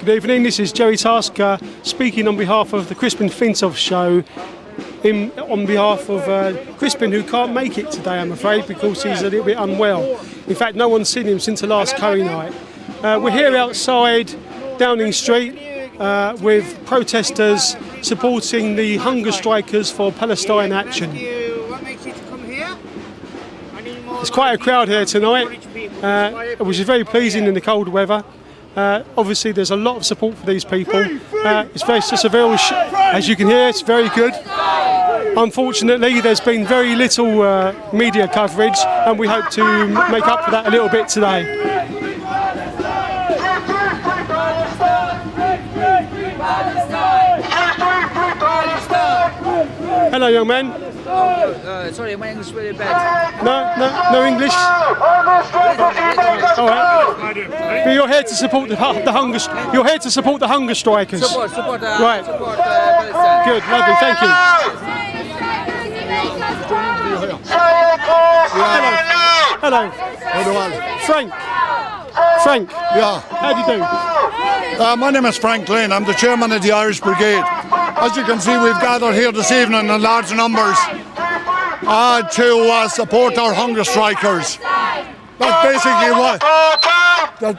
Good evening, this is Jerry Tasker speaking on behalf of the Crispin Flintoff show, on behalf of Crispin, who can't make it today, I'm afraid, because he's a little bit unwell. In fact, no one's seen him since the last curry night. We're here outside Downing Street with protesters supporting the hunger strikers for Palestine action. There's quite a crowd here tonight, which is very pleasing in the cold weather. Obviously there's a lot of support for these people. It's just a very, as you can hear, it's very good. Unfortunately, there's been very little media coverage, and we hope to make up for that a little bit today. Hello, young man. Sorry, my English is really bad. No English. All right. But you're here to support the hunger. You're here to support the hunger strikers. Support. Right. Support Palestine. Good, lovely. Thank you. Hello. Frank. Yeah. How do you do? My name is Frank Lane. I'm the chairman of the Irish Brigade. As you can see, we've gathered here this evening in large numbers to support our hunger strikers. That's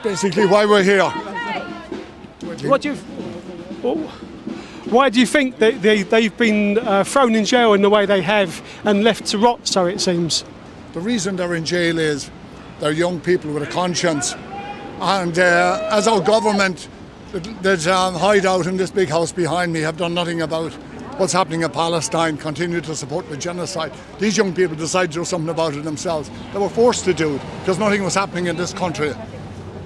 basically why we're here. Why do you think that they've been thrown in jail in the way they have and left to rot, so it seems? The reason they're in jail is they're young people with a conscience. And as our government that hide out in this big house behind me have done nothing about what's happening in Palestine, continue to support the genocide. These young people decided to do something about it themselves. They were forced to do it because nothing was happening in this country.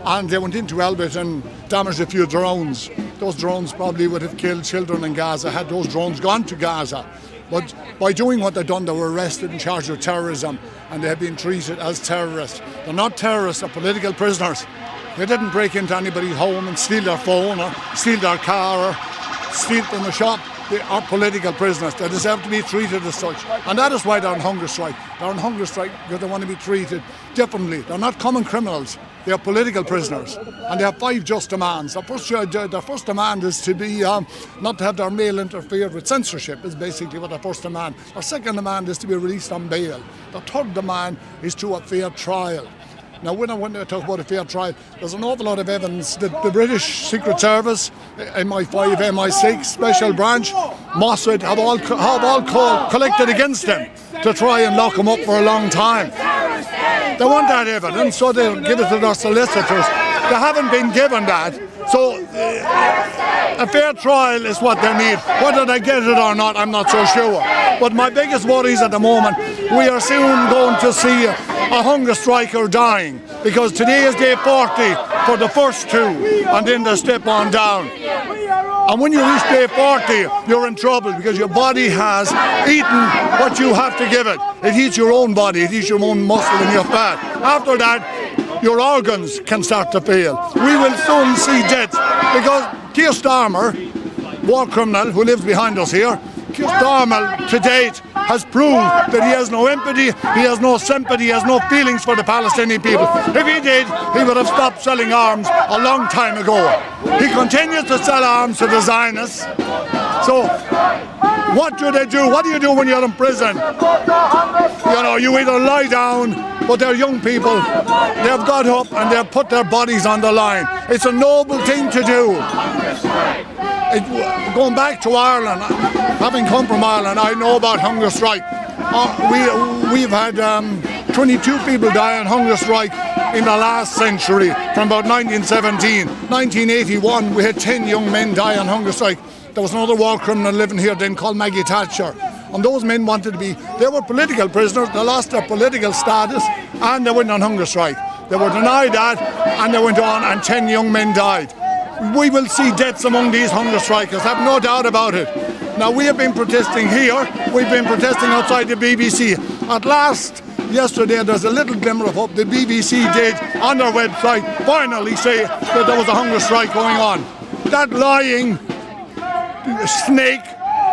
And they went into Elbit and damaged a few drones. Those drones probably would have killed children in Gaza had those drones gone to Gaza. But by doing what they've done, they were arrested and charged with terrorism, and they have been treated as terrorists. They're not terrorists, they're political prisoners. They didn't break into anybody's home and steal their phone or steal their car or steal from the shop. They are political prisoners. They deserve to be treated as such. And that is why they're on hunger strike. They're on hunger strike because they want to be treated differently. They're not common criminals. They are political prisoners. And they have 5 just demands. Their first demand is to be not to have their mail interfered with. Censorship is basically what their first demand. Their second demand is to be released on bail. The third demand is to a fair trial. Now, when I talk about a fair trial, there's an awful lot of evidence that the British Secret Service, MI5, MI6, Special Branch, Mossad have all collected against them to try and lock them up for a long time. They want that evidence, so they'll give it to their solicitors. They haven't been given that, so a fair trial is what they need. Whether they get it or not, I'm not so sure. But my biggest worries at the moment, we are soon going to see a hunger striker dying, because today is day 40 for the first 2, and then they step on down. And when you reach day 40, you're in trouble because your body has eaten what you have to give it. It eats your own body, it eats your own muscle and your fat. After that, your organs can start to fail. We will soon see death because Keir Starmer, war criminal who lives behind us here, Keir Starmer to date has proved that he has no empathy, he has no sympathy, he has no feelings for the Palestinian people. If he did, he would have stopped selling arms a long time ago. He continues to sell arms to the Zionists. So, what do they do? What do you do when you're in prison? You know, you either lie down, but they're young people. They've got up and they've put their bodies on the line. It's a noble thing to do. Going back to Ireland, having come from Ireland, I know about hunger strike. We've had 22 people die on hunger strike in the last century, from about 1917. 1981, we had 10 young men die on hunger strike. There was another war criminal living here then called Maggie Thatcher. And those men wanted to be, they were political prisoners, they lost their political status, and they went on hunger strike. They were denied that, and they went on, and 10 young men died. We will see deaths among these hunger strikers, have no doubt about it. Now, we have been protesting here, we've been protesting outside the BBC. At last, yesterday, there's a little glimmer of hope. The BBC did, on their website, finally say that there was a hunger strike going on. That lying snake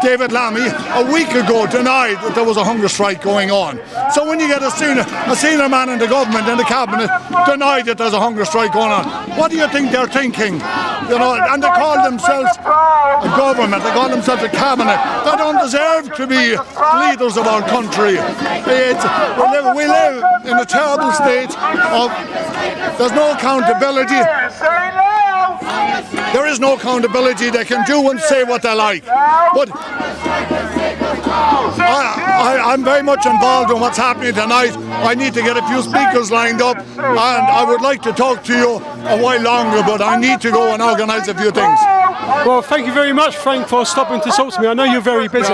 David Lammy, a week ago denied that there was a hunger strike going on. So when you get a senior man in the government and the cabinet denied that there's a hunger strike going on, what do you think they're thinking? And they call themselves a government, they call themselves a cabinet. They don't deserve to be leaders of our country. We live in a terrible state of, there's no accountability. There is no accountability. They can do and say what they like. But I'm very much involved in what's happening tonight. I need to get a few speakers lined up, and I would like to talk to you a while longer, but I need to go and organise a few things. Well, thank you very much, Frank, for stopping to talk to me. I know you're very busy.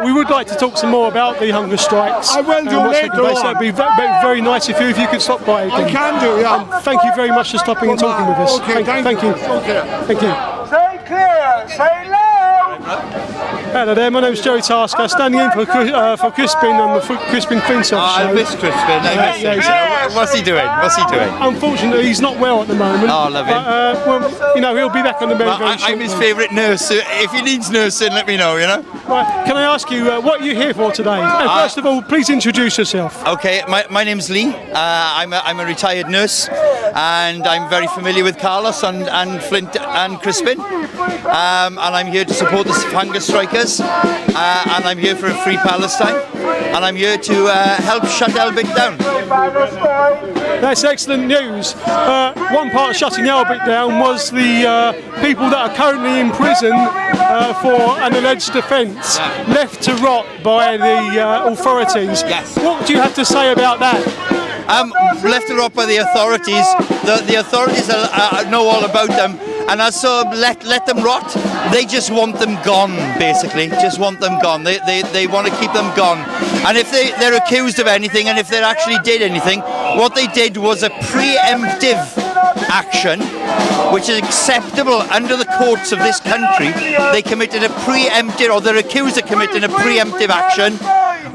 We would like to talk some more about the hunger strikes. I will do later on. So it'd be very nice if you could stop by again. I can do, yeah. Thank you very much for stopping and talking with us. Okay, thank you. Okay. Thank you. Say clear, say loud. Hello there, my name's Joey Tasker, standing in for Crispin on the Crispin Flintoff show. I miss Crispin. What's he doing? Unfortunately, he's not well at the moment. Oh, love him. Well, he'll be back on the mend very I'm his shortly. favourite nurse. So if he needs nursing, let me know, Right, can I ask you what you're here for today? First of all, please introduce yourself. Okay, my name's Lee. I'm a retired nurse, and I'm very familiar with Carlos and Flint and Crispin. And I'm here to support the hunger strikers, and I'm here for a free Palestine, and I'm here to help shut Elbit down. That's excellent news. One part of shutting Elbit down was the people that are currently in prison for an alleged offence, left to rot by the authorities. Yes. What do you have to say about that? Left to rot by the authorities. The authorities know all about them, and also let them rot. They just want them gone, basically. Just want them gone. They want to keep them gone. And if they're accused of anything, and if they actually did anything, what they did was a preemptive action, which is acceptable under the courts of this country. They committed a preemptive, or they're accused of committing a preemptive action,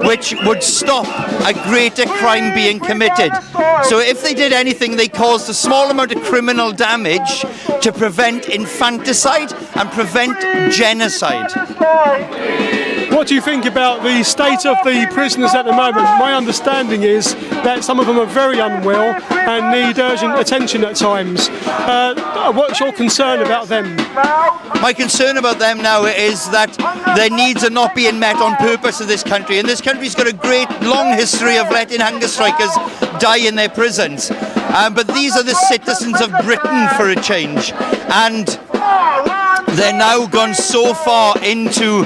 which would stop a greater crime being committed. So if they did anything, they caused a small amount of criminal damage to prevent infanticide and prevent genocide. What do you think about the state of the prisoners at the moment? My understanding is that some of them are very unwell and need urgent attention at times. What's your concern about them? My concern about them now is that their needs are not being met on purpose in this country. And this country's got a great long history of letting hunger strikers die in their prisons. But these are the citizens of Britain for a change. And they're now gone so far into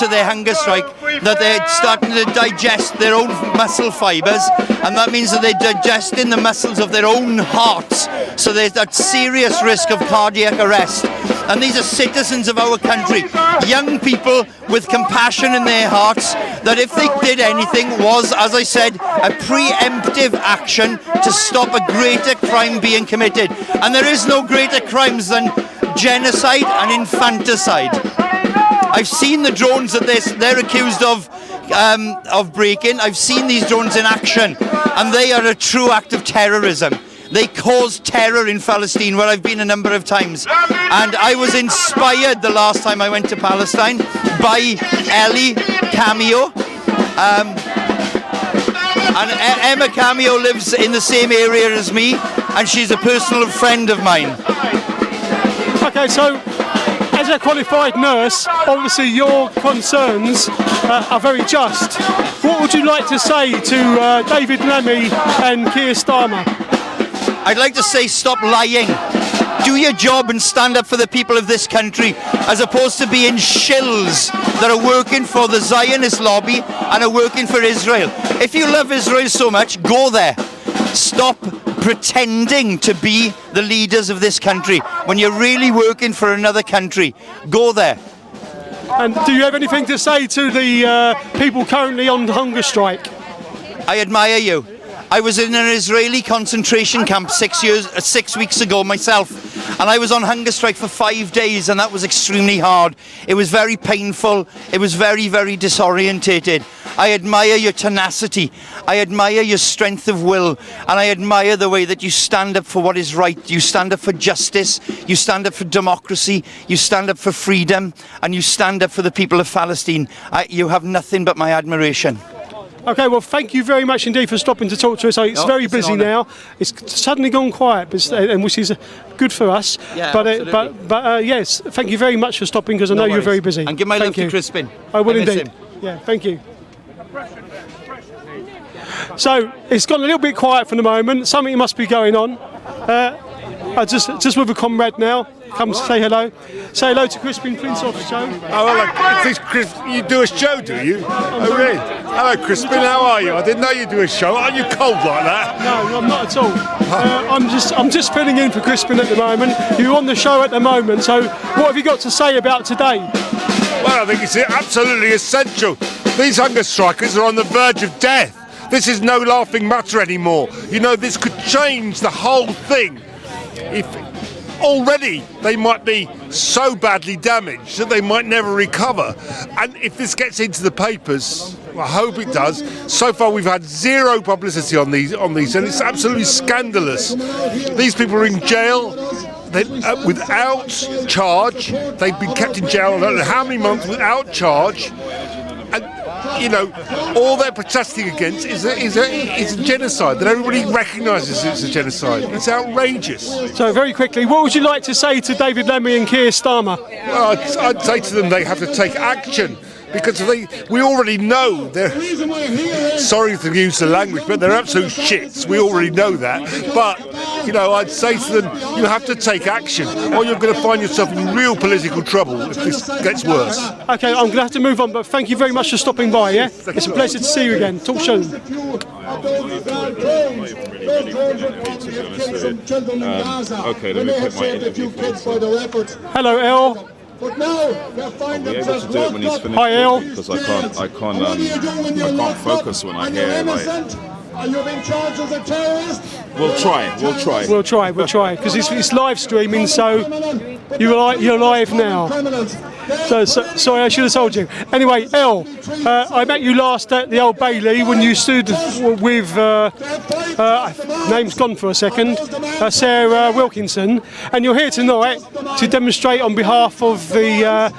their hunger strike that they're starting to digest their own muscle fibres, and that means that they're digesting the muscles of their own hearts, so there's that serious risk of cardiac arrest. And these are citizens of our country, young people with compassion in their hearts, that if they did anything was, as I said, a preemptive action to stop a greater crime being committed. And there is no greater crimes than genocide and infanticide. I've seen the drones that they're accused of breaking. I've seen these drones in action, and they are a true act of terrorism. They cause terror in Palestine, where I've been a number of times. And I was inspired the last time I went to Palestine by Ellie Cameo. And Emma Cameo lives in the same area as me, and she's a personal friend of mine. Okay, so as a qualified nurse, obviously your concerns are very just. What would you like to say to David Lammy and Keir Starmer? I'd like to say stop lying. Do your job and stand up for the people of this country, as opposed to being shills that are working for the Zionist lobby and are working for Israel. If you love Israel so much, go there. Stop pretending to be the leaders of this country when you're really working for another country. Go there. And do you have anything to say to the people currently on hunger strike? I admire you. I was in an Israeli concentration camp 6 weeks ago myself, And I was on hunger strike for 5 days, and that was extremely hard. It was very painful. It was very, very disorientated. I admire your tenacity. I admire your strength of will. And I admire the way that you stand up for what is right. You stand up for justice. You stand up for democracy. You stand up for freedom. And you stand up for the people of Palestine. You have nothing but my admiration. Okay, well, thank you very much indeed for stopping to talk to us. It's very it's an busy honour. now. It's suddenly gone quiet, and which is good for us. Yeah, but yes, thank you very much for stopping, because I know you're very busy. And give my Thank love you. to Crispin. I will miss indeed. him. Yeah, thank you. So it's gone a little bit quiet for the moment. Something must be going on. I just with a comrade now. Come say hello. Say hello to Crispin Flintoff's show. Oh, hello. You do a show, do you? Oh, really? Hello, Crispin. How are you? I didn't know you do a show. Aren't you cold like that? No, I'm not at all. I'm just filling in for Crispin at the moment. You're on the show at the moment. So what have you got to say about today? Well, I think it's absolutely essential. These hunger strikers are on the verge of death. This is no laughing matter anymore. You know, this could change the whole thing. If already they might be so badly damaged that they might never recover. And if this gets into the papers, I hope it does. So far we've had zero publicity on these, and it's absolutely scandalous. These people are in jail without charge. They've been kept in jail I don't know how many months without charge. And you know, all they're protesting against is a genocide that everybody recognises it's a genocide. It's outrageous. So very quickly, what would you like to say to David Lammy and Keir Starmer? Well, I'd say to them they have to take action, because we already know they're, sorry to use the language, but they're absolute shits. We already know that. But, you know, I'd say to them, you have to take action, or you're going to find yourself in real political trouble if this gets worse. Okay, I'm going to have to move on, but thank you very much for stopping by, yeah? It's a pleasure to see you again. Talk soon. Okay, let me put my interview please. Hello, El. I'll be able to do it when he's finished Hi, El. talking, because I can't focus when I hear like. Are you being charged as a terrorist? We'll try. We'll try, because it's live streaming, so you're live now. So, sorry, I should have told you. Anyway, El, I met you last at the Old Bailey when you stood with, name's gone for a second, Sarah Wilkinson, and you're here tonight to demonstrate on behalf of the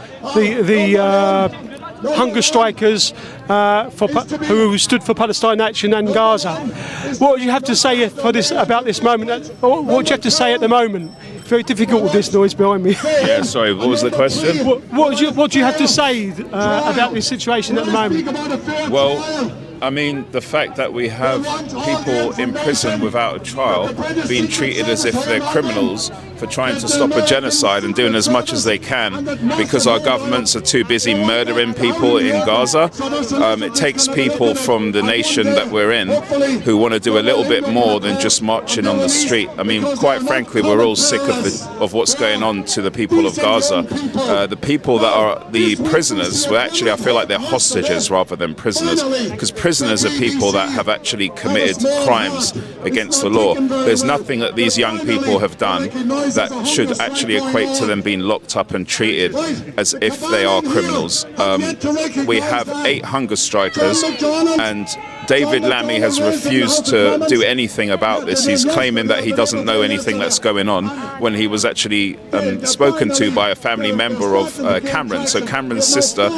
hunger strikers who stood for Palestine Action and Gaza. What would you have to say about this moment? What would you have to say at the moment? Very difficult with this noise behind me. Yeah, sorry, what was the question? What do you have to say about this situation at the moment? Well, I mean, the fact that we have people in prison without a trial being treated as if they're criminals for trying to stop a genocide and doing as much as they can because our governments are too busy murdering people in Gaza. It takes people from the nation that we're in who want to do a little bit more than just marching on the street. I mean, quite frankly, we're all sick of what's going on to the people of Gaza. The people that are the prisoners, well, actually, I feel like they're hostages rather than prisoners, because prisoners are people that have actually committed crimes against the law. There's nothing that these young people have done that should actually equate to them being locked up and treated as if they are criminals. We have 8 hunger strikers, and David Lammy has refused to do anything about this. He's claiming that he doesn't know anything that's going on when he was actually spoken to by a family member of Cameron. So Cameron's sister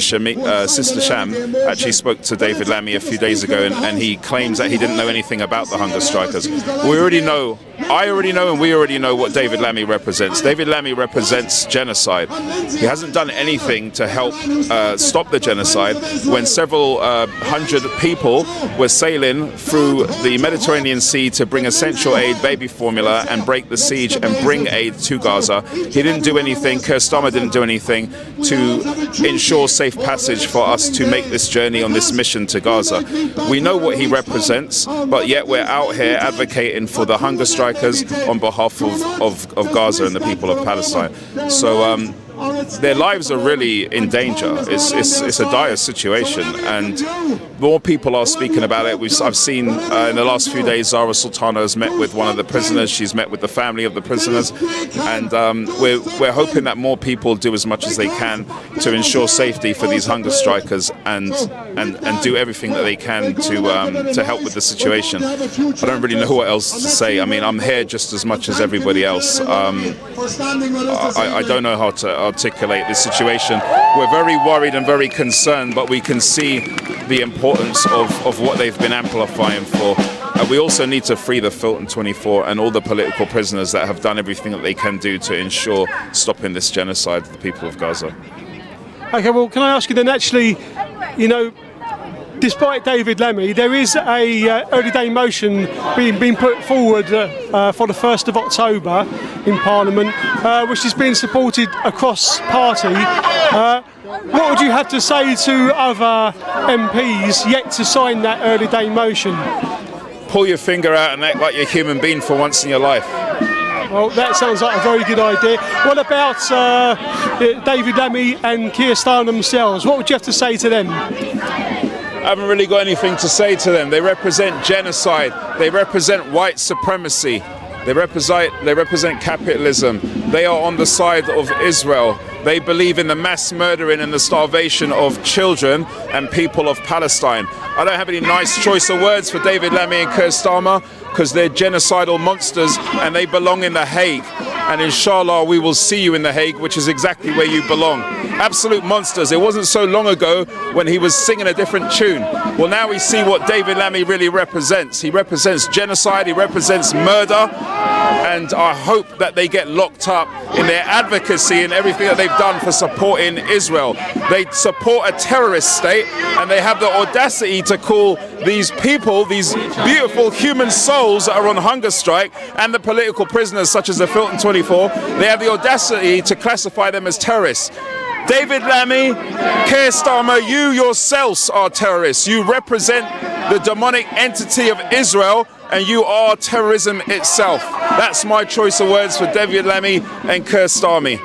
Sham, actually spoke to David Lammy a few days ago, and he claims that he didn't know anything about the hunger strikers. We already know, I already know, and we already know what David Lammy represents. David Lammy represents genocide. He hasn't done anything to help stop the genocide when several hundred people were sailing through the Mediterranean Sea to bring essential aid, baby formula, and break the siege and bring aid to Gaza. He didn't do anything, Keir Starmer didn't do anything to ensure safe passage for us to make this journey on this mission to Gaza. We know what he represents, but yet we're out here advocating for the hunger strikers on behalf of Gaza and the people of Palestine. So their lives are really in danger. It's a dire situation, and more people are speaking about it. I've seen in the last few days, Zara Sultana has met with one of the prisoners. She's met with the family of the prisoners, and we're hoping that more people do as much as they can to ensure safety for these hunger strikers and do everything that they can to help with the situation. I don't really know what else to say. I mean, I'm here just as much as everybody else. I don't know how to articulate this situation. We're very worried and very concerned, but we can see the importance of what they've been amplifying for. We also need to free the Filton 24 and all the political prisoners that have done everything that they can do to ensure stopping this genocide of the people of Gaza. Okay, well, can I ask you then, actually, you know, despite David Lammy, there is a early day motion being put forward for the 1st of October in Parliament, which is being supported across party. What would you have to say to other MPs yet to sign that early day motion? Pull your finger out and act like you're a human being for once in your life. Well, that sounds like a very good idea. What about David Lammy and Keir Starmer themselves? What would you have to say to them? I haven't really got anything to say to them. They represent genocide. They represent white supremacy. They represent capitalism. They are on the side of Israel. They believe in the mass murdering and the starvation of children and people of Palestine. I don't have any nice choice of words for David Lammy and Keir Starmer because they're genocidal monsters and they belong in The Hague. And inshallah we will see you in The Hague, which is exactly where you belong. Absolute monsters. It wasn't so long ago when he was singing a different tune. Well, now we see what David Lammy really represents. He represents genocide, he represents murder, and I hope that they get locked up in their advocacy and everything that they've done for supporting Israel. They support a terrorist state and they have the audacity to call these people, these beautiful human souls that are on hunger strike, and the political prisoners such as the Filton 24, they have the audacity to classify them as terrorists. David Lammy, Keir Starmer, you yourselves are terrorists. You represent the demonic entity of Israel and you are terrorism itself. That's my choice of words for David Lammy and Keir Starmer.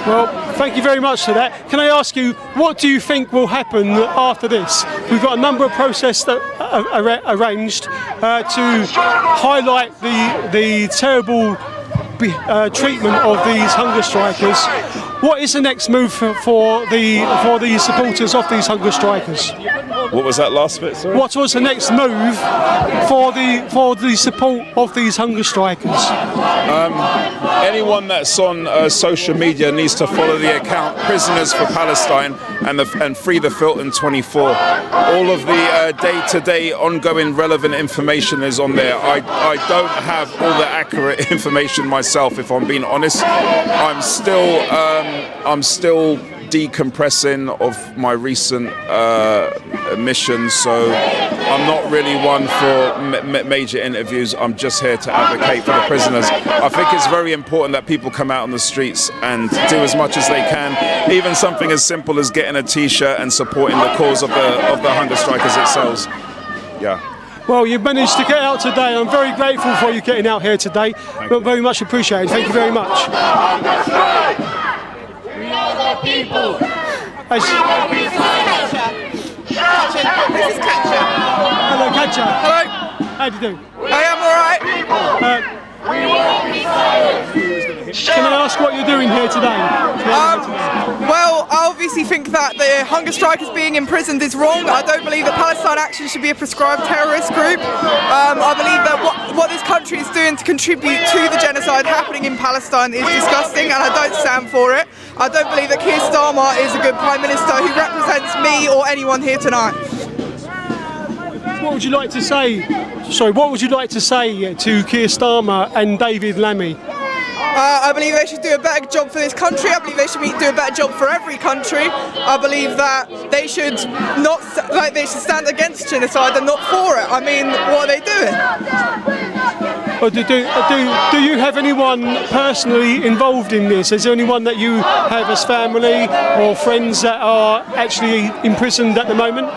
Well, thank you very much for that. Can I ask you, what do you think will happen after this? We've got a number of protests that are arranged to highlight the terrible treatment of these hunger strikers. What is the next move for the supporters of these hunger strikers? What was that last bit, sorry? What was the next move for the support of these hunger strikers? Anyone that's on social media needs to follow the account Prisoners for Palestine and Free the Filton 24. All of the day-to-day ongoing relevant information is on there. I don't have all the accurate information myself, if I'm being honest. I'm still decompressing of my recent mission, so I'm not really one for major interviews. I'm just here to advocate for the prisoners. I think it's very important that people come out on the streets and do as much as they can, even something as simple as getting a t-shirt and supporting the cause of the hunger strikers itself. Yeah. Well, you've managed to get out today. I'm very grateful for you getting out here today. Very much appreciated. Thank you very much. We are the people. This is Katja. Hello, Katja. Hello. How do you do? I am alright. Can I ask what you're doing here today? Well, I obviously think that the hunger strikers being imprisoned is wrong. I don't believe that Palestine Action should be a prescribed terrorist group. I believe that what this country is doing to contribute to the genocide happening in Palestine is disgusting, and I don't stand for it. I don't believe that Keir Starmer is a good Prime Minister who represents me or anyone here tonight. What would you like to say? Sorry, what would you like to say to Keir Starmer and David Lammy? I believe they should do a better job for this country. I believe they should do a better job for every country. I believe that they should they should stand against genocide and not for it. I mean, what are they doing? Or do you have anyone personally involved in this? Is there anyone that you have as family or friends that are actually imprisoned at the moment?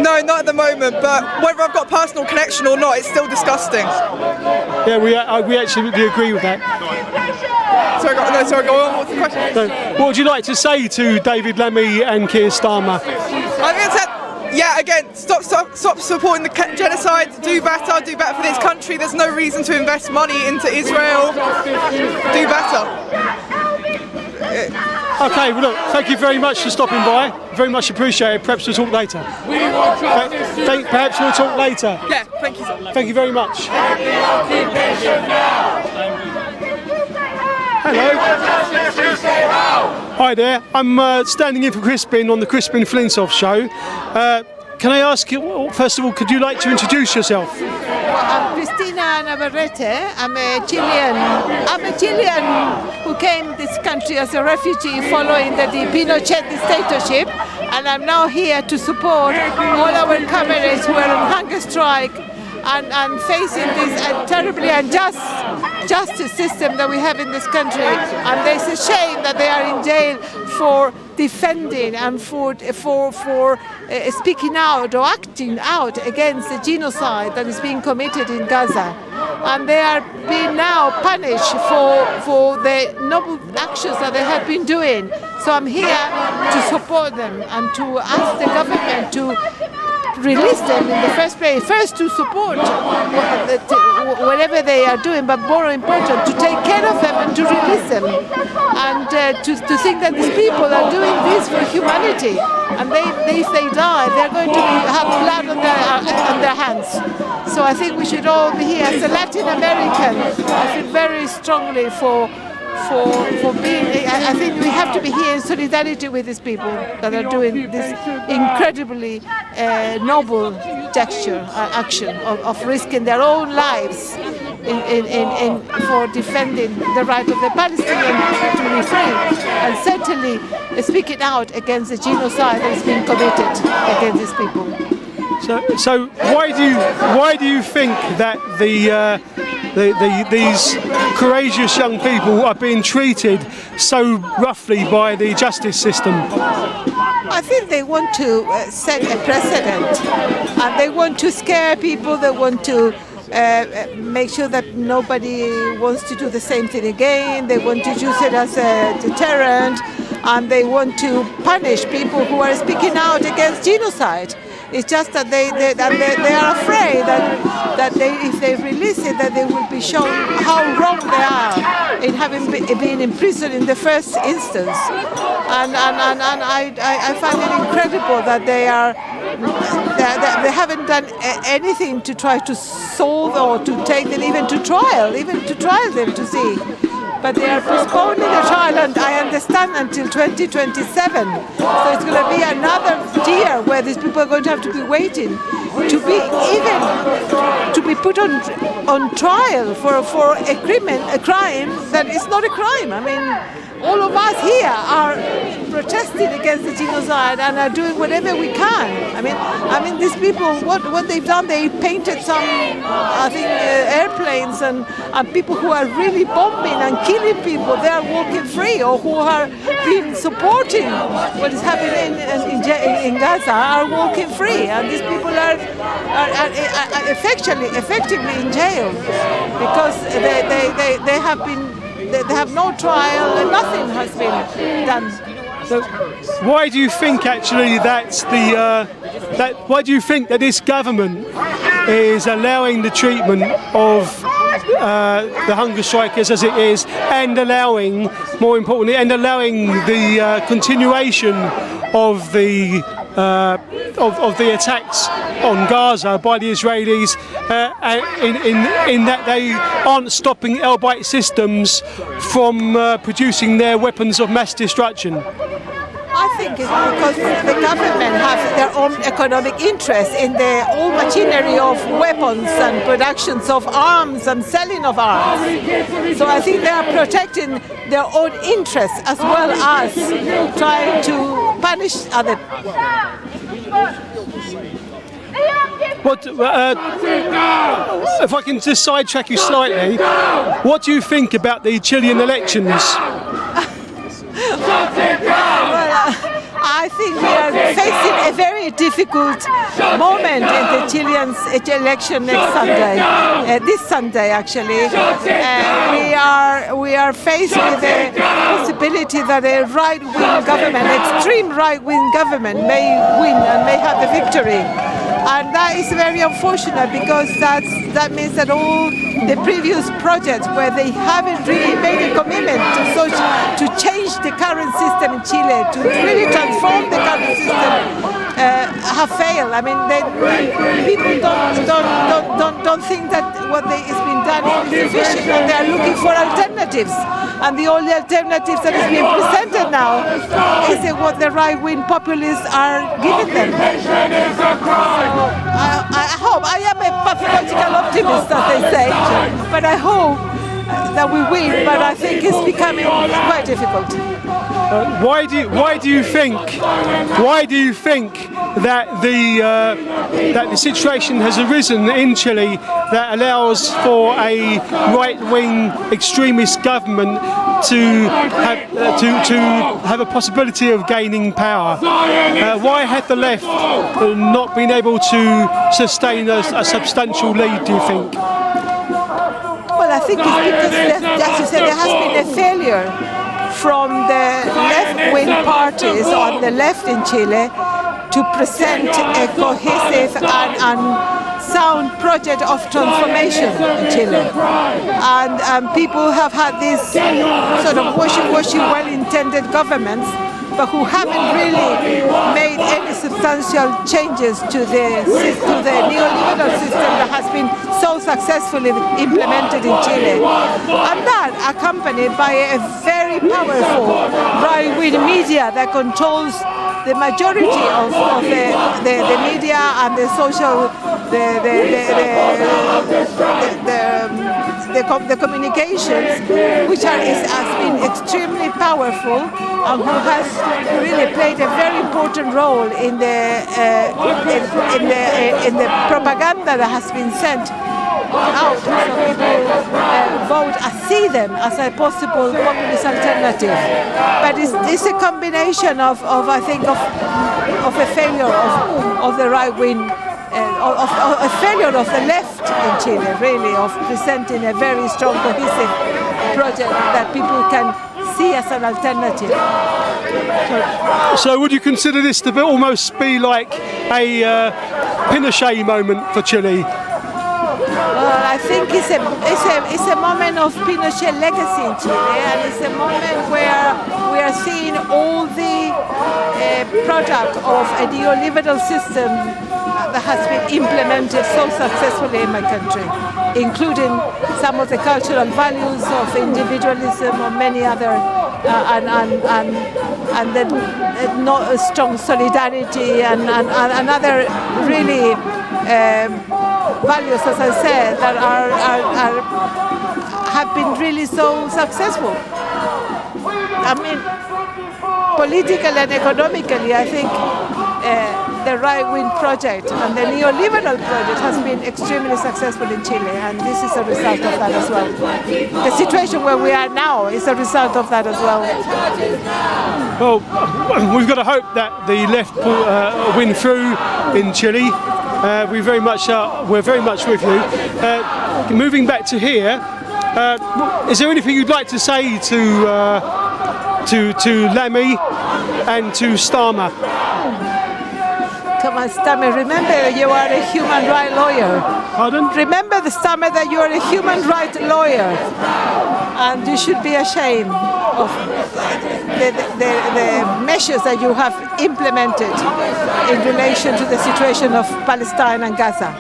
No, not at the moment, but whether I've got a personal connection or not, it's still disgusting. Yeah, we absolutely agree with that. Sorry, go on. What's the question? So, what would you like to say to David Lammy and Keir Starmer? I think yeah, again, stop supporting the genocide. Do better for this country. There's no reason to invest money into Israel. Do better. Okay, well look, thank you very much for stopping by. Very much appreciated. Perhaps we'll talk later. Perhaps we'll talk later. Yeah, thank you so much. Thank you very much. Hello. Hi there. I'm standing in for Crispin on the Crispin Flintoff show. Can I ask you, first of all, could you like to introduce yourself? I'm Cristina Navarrete. I'm a Chilean who came this country as a refugee following the Pinochet dictatorship, and I'm now here to support all our comrades who are on hunger strike and facing this terribly unjust justice system that we have in this country. And it's a shame that they are in jail for defending and for speaking out or acting out against the genocide that is being committed in Gaza. And they are being now punished for the noble actions that they have been doing. So I'm here to support them and to ask the government to release them in the first place. First to support whatever they are doing, but more important to take care of them and to release them. And to think that these people are doing this for humanity. And if they die, they're going to have blood on their hands. So I think we should all be here. As a Latin American, I feel very strongly for being. I think we have to be here in solidarity with these people that are doing this incredibly noble action of risking their own lives for defending the right of the Palestinians to be free, and certainly speaking out against the genocide that is being committed against these people. So why do you think that these courageous young people are being treated so roughly by the justice system? I think they want to set a precedent, and they want to scare people. They want to make sure that nobody wants to do the same thing again. They want to use it as a deterrent, and they want to punish people who are speaking out against genocide. It's just that they are afraid that if they release it, that they will be shown how wrong they are in having been imprisoned in the first instance. And I find it incredible that they haven't done anything to try to solve or to take them even to trial them to see. But they are postponing the trial, and I understand until 2027. So it's going to be another year where these people are going to have to be waiting to be put on trial for a crime that is not a crime. I mean, all of us here are protesting against the genocide and are doing whatever we can. I mean, these people, what they've done, they painted some, I think, airplanes and people who are really bombing and killing people. They are walking free, or who are been supporting what is happening in Gaza are walking free, and these people are effectively in jail because they have no trial and nothing has been done. So why do you think actually why do you think that this government is allowing the treatment of the hunger strikers as it is, and allowing, more importantly, the continuation of the attacks on Gaza by the Israelis, in that they aren't stopping Elbite systems from producing their weapons of mass destruction? I think it's because the government has their own economic interest in the whole machinery of weapons and productions of arms and selling of arms. So I think they are protecting their own interests as well as trying to punish other. If I can just sidetrack you slightly, what do you think about the Chilean elections? Well, I think we are facing a very difficult moment in the Chilean election next Sunday, this Sunday actually. We are faced with the possibility that a right-wing government, extreme right-wing government, may win and may have the victory. And that is very unfortunate because that means that all the previous projects where they haven't really made a commitment to change the current system in Chile, to really transform the current system, have failed. I mean, people don't think that what is being done is sufficient, and they are looking for alternatives. And the only alternatives that is being presented now is what the right-wing populists are giving them. I hope, I am a pathological optimist, as they say, but I hope that we win, but I think it's becoming quite difficult. Why do you think that the situation has arisen in Chile that allows for a right-wing extremist government to have a possibility of gaining power? Why had the left not been able to sustain a substantial lead, do you think? Well, I think it's because, as you said, there has been a failure from the left-wing parties on the left in Chile to present a cohesive and sound project of transformation in Chile. And people have had these sort of wishy-washy, well-intended governments, but who haven't really made any substantial changes to the neoliberal system that has been so successfully implemented in Chile. And that accompanied by a very powerful right-wing media that controls the majority of the media and the social, the communications, which has been extremely powerful and who has really played a very important role in the propaganda that has been sent out, so people see them as a possible populist alternative. But it's a combination of I think of a failure of the right wing, of a failure of the left in Chile, really, of presenting a very strong cohesive project that people can see as an alternative. So would you consider this to almost be like a Pinochet moment for Chile? Well, I think it's a moment of Pinochet legacy in Chile, and it's a moment where we are seeing all the product of a neoliberal system that has been implemented so successfully in my country, including some of the cultural values of individualism or many other, and then not a strong solidarity and other really values, as I said, that have been really so successful. I mean, politically and economically, I think the right-wing project and the neoliberal project has been extremely successful in Chile, and this is a result of that as well. The situation where we are now is a result of that as well. Well, we've got to hope that the left win through in Chile. We're very much with you. Moving back to here, is there anything you'd like to say to Lammy and to Starmer? Come on, Starmer, remember you are a human rights lawyer. Pardon? Remember, Starmer, that you are a human rights lawyer, and you should be ashamed of the measures that you have implemented in relation to the situation of Palestine and Gaza.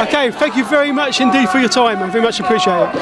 Okay, thank you very much indeed for your time. I very much appreciate it.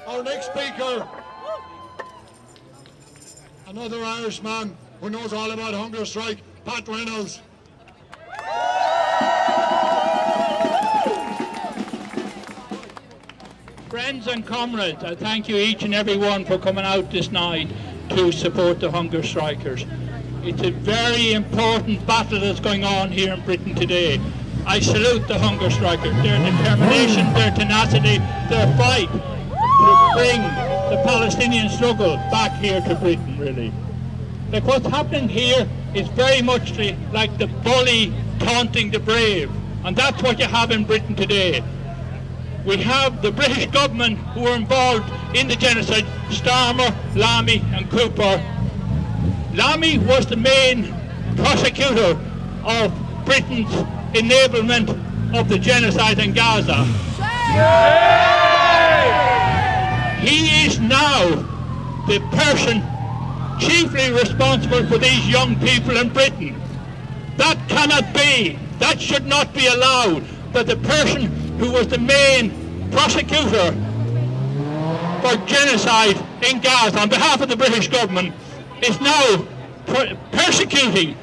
Our next speaker, another Irishman who knows all about hunger strike, Pat Reynolds. Friends and comrades, I thank you each and every one for coming out this night to support the hunger strikers. It's a very important battle that's going on here in Britain today. I salute the hunger strikers, their determination, their tenacity, their fight to bring the Palestinian struggle back here to Britain, really. Like what's happening here is very much like the bully taunting the brave, and that's what you have in Britain today. We have the British government who were involved in the genocide, Starmer, Lammy and Cooper. Lammy was the main prosecutor of Britain's enablement of the genocide in Gaza. He is now the person chiefly responsible for these young people in Britain. That cannot be, that should not be allowed, that the person who was the main prosecutor for genocide in Gaza on behalf of the British government is now persecuting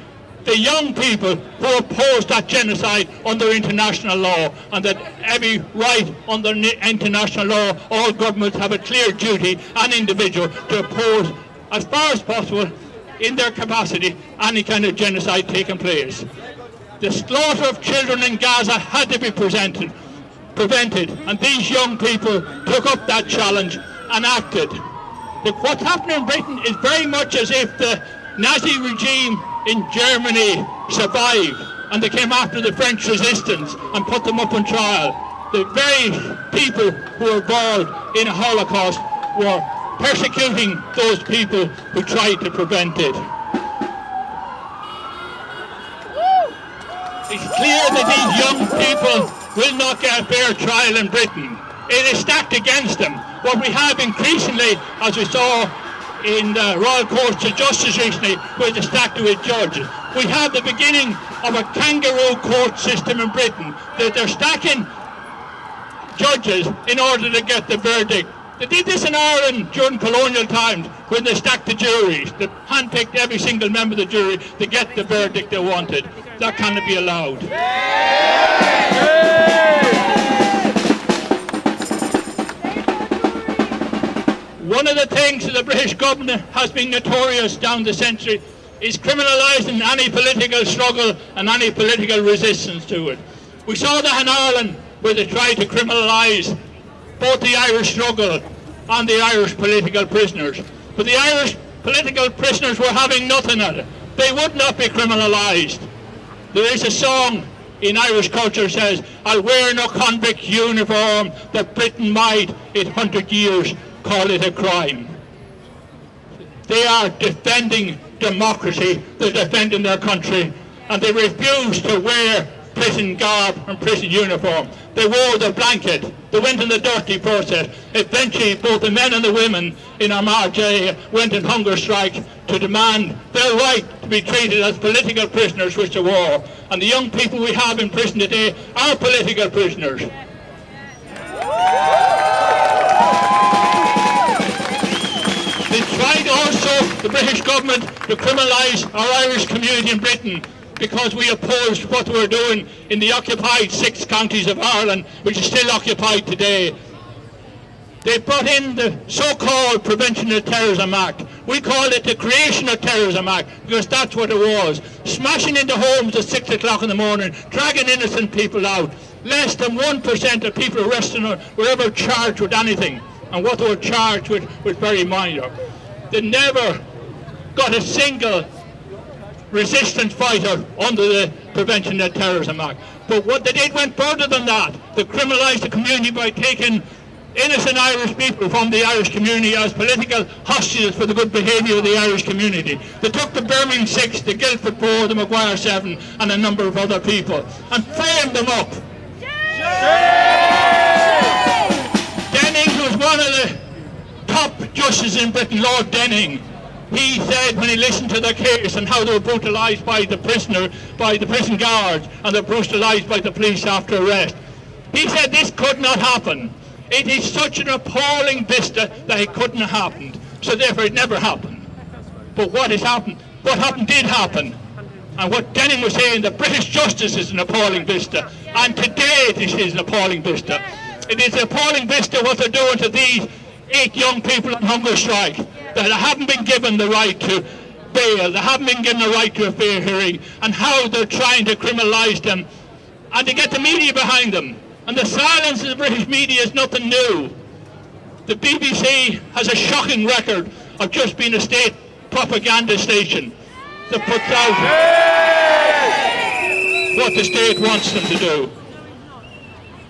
the young people who oppose that genocide under international law, and that every right under international law, all governments have a clear duty and individual to oppose as far as possible in their capacity any kind of genocide taking place. The slaughter of children in Gaza had to be prevented, and these young people took up that challenge and acted. What's happening in Britain is very much as if the Nazi regime in Germany survived. and they came after the French resistance and put them up on trial. The very people who were involved in a Holocaust were persecuting those people who tried to prevent it. It's clear that these young people will not get a fair trial in Britain. It is stacked against them. What we have increasingly, as we saw in the Royal Courts of Justice recently, where they're stacked with judges, we have the beginning of a kangaroo court system in Britain, that they're stacking judges in order to get the verdict. They did this in Ireland during colonial times when they stacked the juries. They handpicked every single member of the jury to get the verdict they wanted. That cannot be allowed. One of the things that the British government has been notorious down the century is criminalising any political struggle and any political resistance to it. We saw that in Ireland where they tried to criminalise both the Irish struggle and the Irish political prisoners. But the Irish political prisoners were having nothing of it. They would not be criminalised. There is a song in Irish culture that says, "I'll wear no convict uniform, that Britain might in 100 years call it a crime." They are defending democracy, they're defending their country, and they refuse to wear prison garb and prison uniform. They wore the blanket, they went in the dirty process. Eventually both the men and the women in Armagh jail went in hunger strike to demand their right to be treated as political prisoners which they were. And the young people we have in prison today are political prisoners. They tried also, the British government, to criminalise our Irish community in Britain because we opposed what we were doing in the occupied 6 counties of Ireland, which is still occupied today. They brought in the so-called Prevention of Terrorism Act. We call it the Creation of Terrorism Act because that's what it was. Smashing into homes at 6 o'clock in the morning, dragging innocent people out. Less than 1% of people arrested were ever charged with anything. And what they were charged with was very minor. They never got a single resistance fighter under the Prevention of Terrorism Act. But what they did went further than that. They criminalised the community by taking innocent Irish people from the Irish community as political hostages for the good behaviour of the Irish community. They took the Birmingham 6, the Guildford 4, the Maguire 7 and a number of other people and framed them up. Denning, who was one of the top justices in Britain, Lord Denning, he said when he listened to the case and how they were brutalised by the prison guards and they were brutalised by the police after arrest, he said this could not happen. It is such an appalling vista that it couldn't have happened. So therefore it never happened. But what has happened? What happened did happen. And what Denning was saying, the British justice is an appalling vista. And today it is an appalling vista. It is an appalling vista what they're doing to these 8 young people on hunger strike. That haven't been given the right to bail, they haven't been given the right to a fair hearing, and how they're trying to criminalise them and to get the media behind them. And the silence of the British media is nothing new. The BBC has a shocking record of just being a state propaganda station that puts out what the state wants them to do.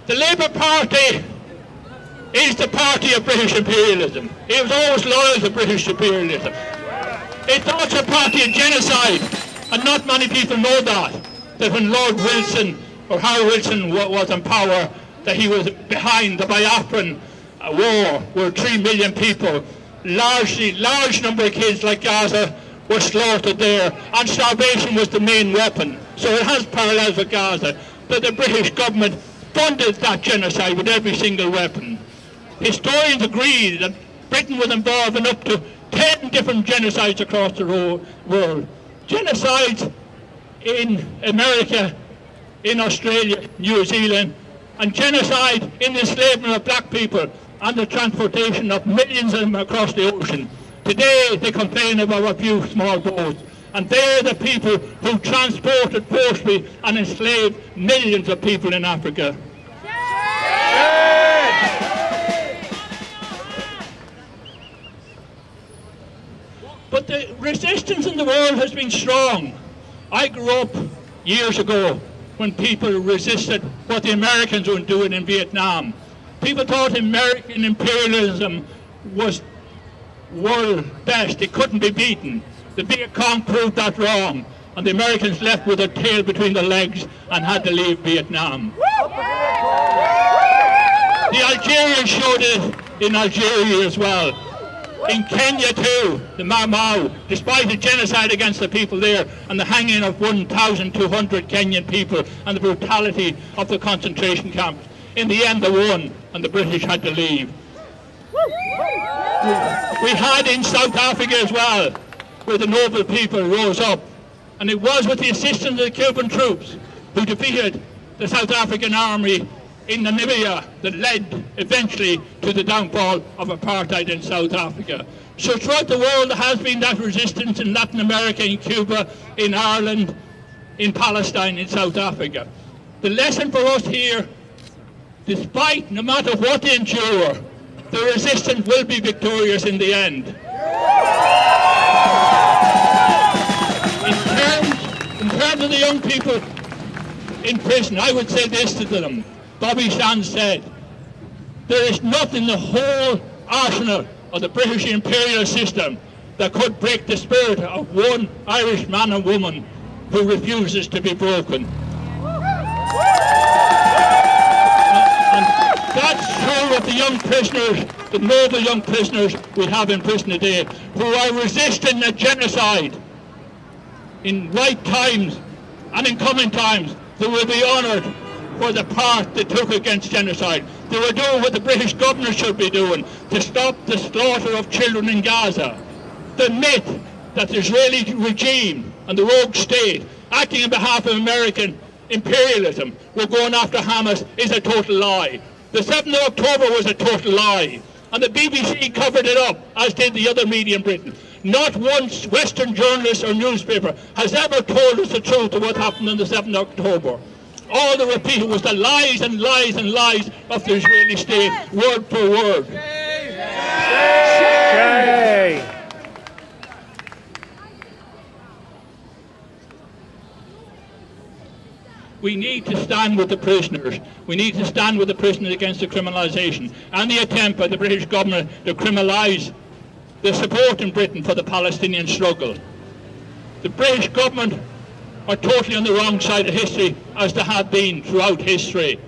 The Labour Party is the party of British imperialism. It was always loyal to British imperialism. It's also a party of genocide, and not many people know that when Lord Wilson or Harold Wilson was in power, that he was behind the Biafran war, where 3 million people, large number of kids like Gaza, were slaughtered there, and starvation was the main weapon. So it has parallels with Gaza, that the British government funded that genocide with every single weapon. Historians agree that Britain was involved in up to 10 different genocides across the world. Genocides in America, in Australia, New Zealand, and genocide in the enslavement of black people and the transportation of millions of them across the ocean. Today they complain about a few small boats, and they're the people who transported forcibly and enslaved millions of people in Africa. But the resistance in the world has been strong. I grew up years ago when people resisted what the Americans were doing in Vietnam. People thought American imperialism was world best. It couldn't be beaten. The Viet Cong proved that wrong, and the Americans left with their tail between their legs and had to leave Vietnam. The Algerians showed it in Algeria as well. In Kenya too, the Mau Mau, despite the genocide against the people there and the hanging of 1,200 Kenyan people and the brutality of the concentration camps, in the end they won and the British had to leave. We had in South Africa as well, where the noble people rose up, and it was with the assistance of the Cuban troops who defeated the South African army in Namibia that led eventually to the downfall of apartheid in South Africa. So throughout the world there has been that resistance in Latin America, in Cuba, in Ireland, in Palestine, in South Africa. The lesson for us here, despite no matter what they endure, the resistance will be victorious in the end. In terms of the young people in prison, I would say this to them. Bobby Sands said, there is nothing in the whole arsenal of the British imperial system that could break the spirit of one Irish man and woman who refuses to be broken. And that's true of the young prisoners, the noble young prisoners we have in prison today, who are resisting a genocide. In right times and in coming times, they will be honoured for the part they took against genocide. They were doing what the British government should be doing, to stop the slaughter of children in Gaza. The myth that the Israeli regime and the rogue state, acting on behalf of American imperialism, were going after Hamas is a total lie. The 7th of October was a total lie, and the BBC covered it up, as did the other media in Britain. Not one Western journalist or newspaper has ever told us the truth of what happened on the 7th of October. All they repeated was the lies and lies and lies of the Israeli state, word for word. We need to stand with the prisoners. We need to stand with the prisoners against the criminalisation and the attempt by the British government to criminalise the support in Britain for the Palestinian struggle. The British government are totally on the wrong side of history, as they have been throughout history.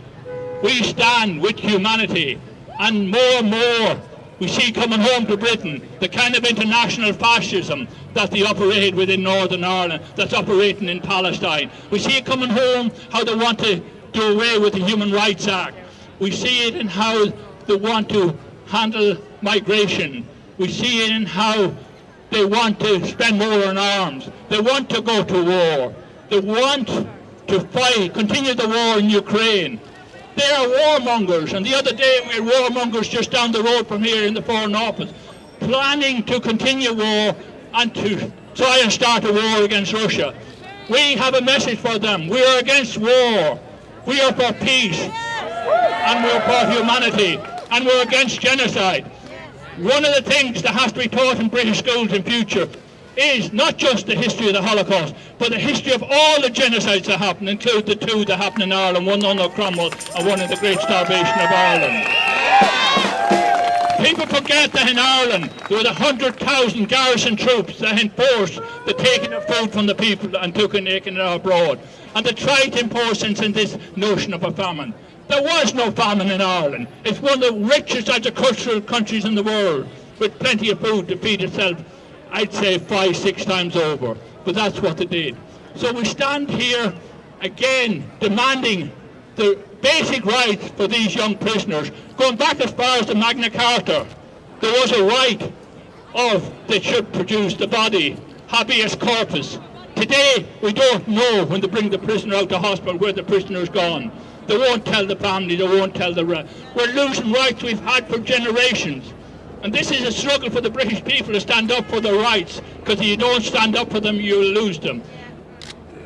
We stand with humanity, and more we see coming home to Britain the kind of international fascism that they operate within Northern Ireland, that's operating in Palestine. We see it coming home, how they want to do away with the Human Rights Act. We see it in how they want to handle migration. We see it in how they want to spend more on arms. They want to go to war. They want to fight, continue the war in Ukraine. They are warmongers, and the other day we had warmongers just down the road from here in the Foreign Office, planning to continue war and to try and start a war against Russia. We have a message for them. We are against war. We are for peace, and we're for humanity, and we're against genocide. One of the things that has to be taught in British schools in future is not just the history of the Holocaust, but the history of all the genocides that happened, including the two that happened in Ireland, one under Cromwell and one in the Great Starvation of Ireland. People forget that in Ireland there were 100,000 garrison troops that enforced the taking of food from the people and taking it abroad. And they tried to impose in this notion of a famine. There was no famine in Ireland. It's one of the richest agricultural countries in the world, with plenty of food to feed itself, I'd say 5-6 times over. But that's what they did. So we stand here again demanding the basic rights for these young prisoners. Going back as far as the Magna Carta, there was a right of they should produce the body, habeas corpus. Today we don't know when they bring the prisoner out of hospital where the prisoner's gone. They won't tell the family, they won't tell the rest. We're losing rights we've had for generations. And this is a struggle for the British people to stand up for their rights, because if you don't stand up for them, you'll lose them.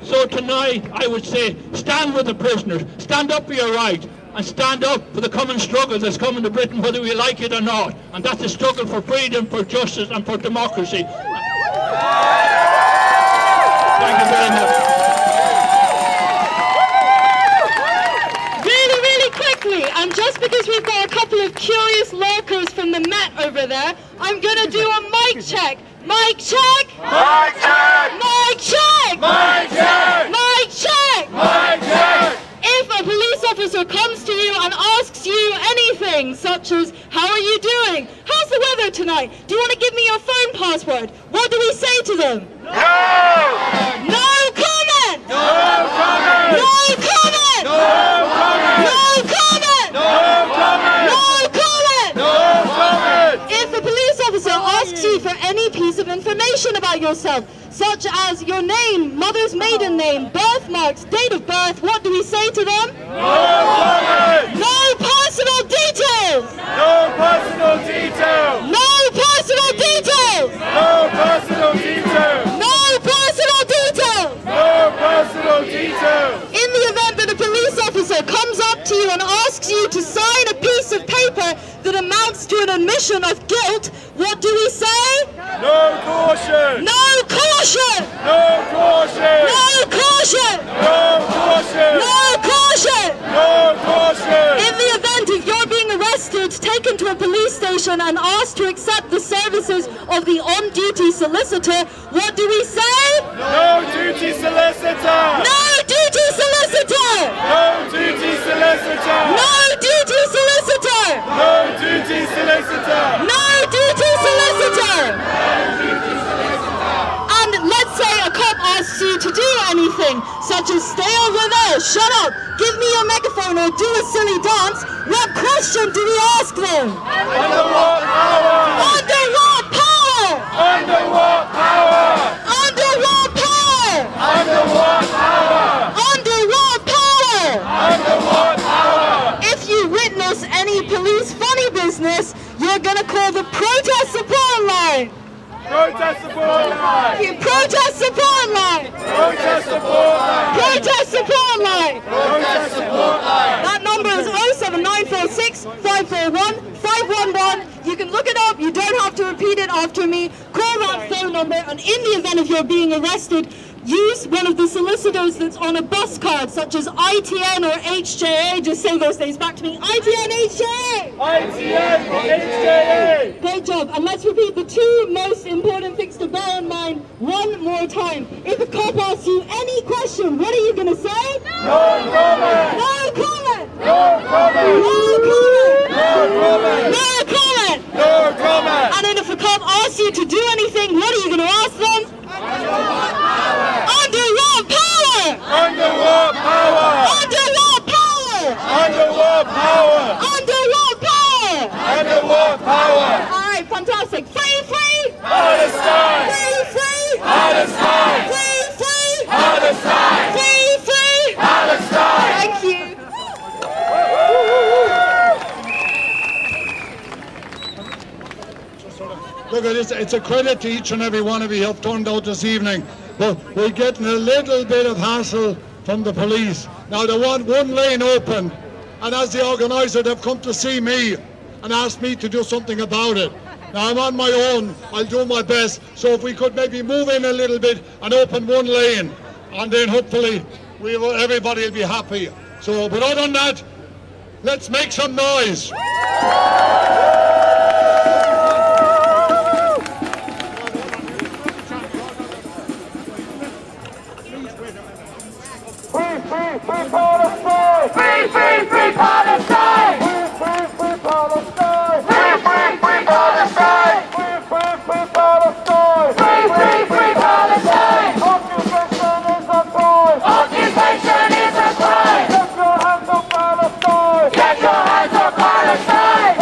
So tonight, I would say, stand with the prisoners, stand up for your rights, and stand up for the common struggle that's coming to Britain, whether we like it or not. And that's a struggle for freedom, for justice, and for democracy. Thank you very much. just because we've got a couple of curious lurkers from the Met over there, I'm going to do a mic check. Mic check! Mic check! Mic check! Mic check! Mic check! Mic check! If a police officer comes to you and asks you anything, such as, how are you doing? How's the weather tonight? Do you want to give me your phone password? What do we say to them? No! No comment! No comment! No comment! No comment! No comment! No comment! No comment! No comment! If a police officer asks you for any piece of information about yourself, such as your name, mother's maiden name, birthmarks, date of birth, what do we say to them? No comment! No personal details! No personal details! No personal details! No personal details! No personal details! No personal details! In the event that a police officer comes up to you and asks you to sign a piece of paper that amounts to an admission of guilt, what do we say? No caution! No caution! No caution! No caution! No caution! No caution! No caution! In the event of your being arrested, taken to a police station and asked to accept the services of the on-duty solicitor, what do we say? No duty solicitor! No duty solicitor! No duty solicitor! No duty solicitor! No duty solicitor! No duty solicitor! And let's say a cop asks you to do anything, such as stay over there, shut up, give me your megaphone or do a silly dance, what question do we ask them? Under what power? Under what power? Under what power? Under what power? Under what power? Under what power? Under what power? If you witness any police funny business, you're gonna call the protest support line. Protest support line! You protest support line. Protest support line! Protest support line. Protest support line! That number is 07946 541 511. You can look it up. You don't have to repeat it after me. Call that phone number, and in the event of your being arrested, use one of the solicitors that's on a bus card, such as ITN or HJA. Just say those names back to me. ITN, HJA! ITN, HJA! Great job. And let's repeat the two most important things to bear in mind one more time. If a cop asks you any question, what are you going to say? No comment! No comment! No comment! No comment! No comment! No comment! No comment! And then if a cop asks you to do anything, what are you going to ask them? Under what power? Under what power? Under what power? Under what power? Under what power? Under what power? Under what power? All right, fantastic. Free, free! Palestine! Free, free! Palestine! Free, free! Palestine! Free, free! Palestine! Thank you. Look at this, it's a credit to each and every one of you who have turned out this evening. But we're getting a little bit of hassle from the police. Now they want one lane open, and as the organiser they've come to see me and asked me to do something about it. Now I'm on my own, I'll do my best, so if we could maybe move in a little bit and open one lane, and then hopefully everybody will be happy. So, but other than that, let's make some noise. Free Palestine! Free Palestine! Free Palestine! Free Palestine! Free Palestine! Free Palestine! Occupation is a crime! Occupation is a crime! Get your hands up, Palestine! Get your hands up, Palestine!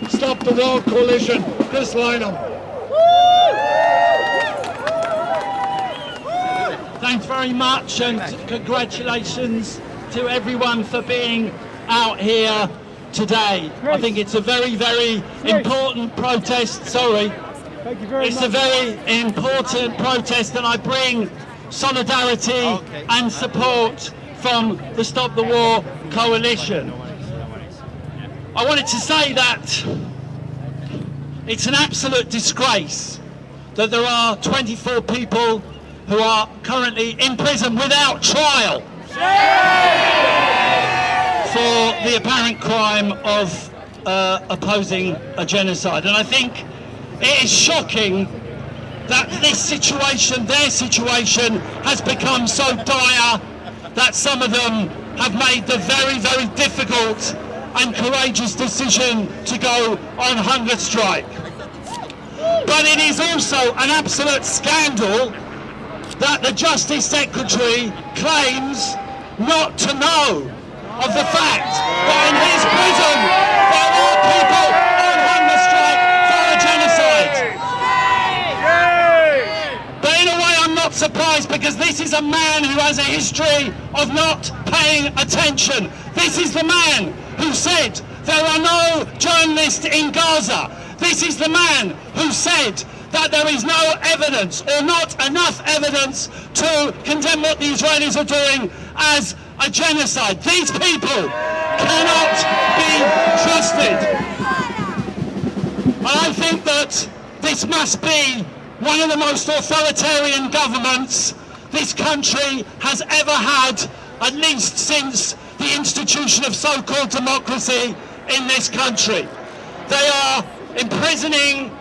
Stop the War Coalition, Chris Lynham. Thanks very much, and congratulations to everyone for being out here today. I think it's a very, very important protest. Sorry. Thank you very It's much. a very important protest, and I bring solidarity and support from the Stop the War Coalition. I wanted to say that it's an absolute disgrace that there are 24 people who are currently in prison without trial for the apparent crime of opposing a genocide. And I think it is shocking that this situation, their situation, has become so dire that some of them have made the very, very difficult and courageous decision to go on hunger strike. But it is also an absolute scandal that the Justice Secretary claims not to know of the fact that in his prison there are people on hunger strike for a genocide. But in a way I'm not surprised, because this is a man who has a history of not paying attention. This is the man who said there are no journalists in Gaza. This is the man who said that there is no evidence, or not enough evidence, to condemn what the Israelis are doing as a genocide. These people cannot be trusted. And I think that this must be one of the most authoritarian governments this country has ever had, at least since the institution of so-called democracy in this country. They are imprisoning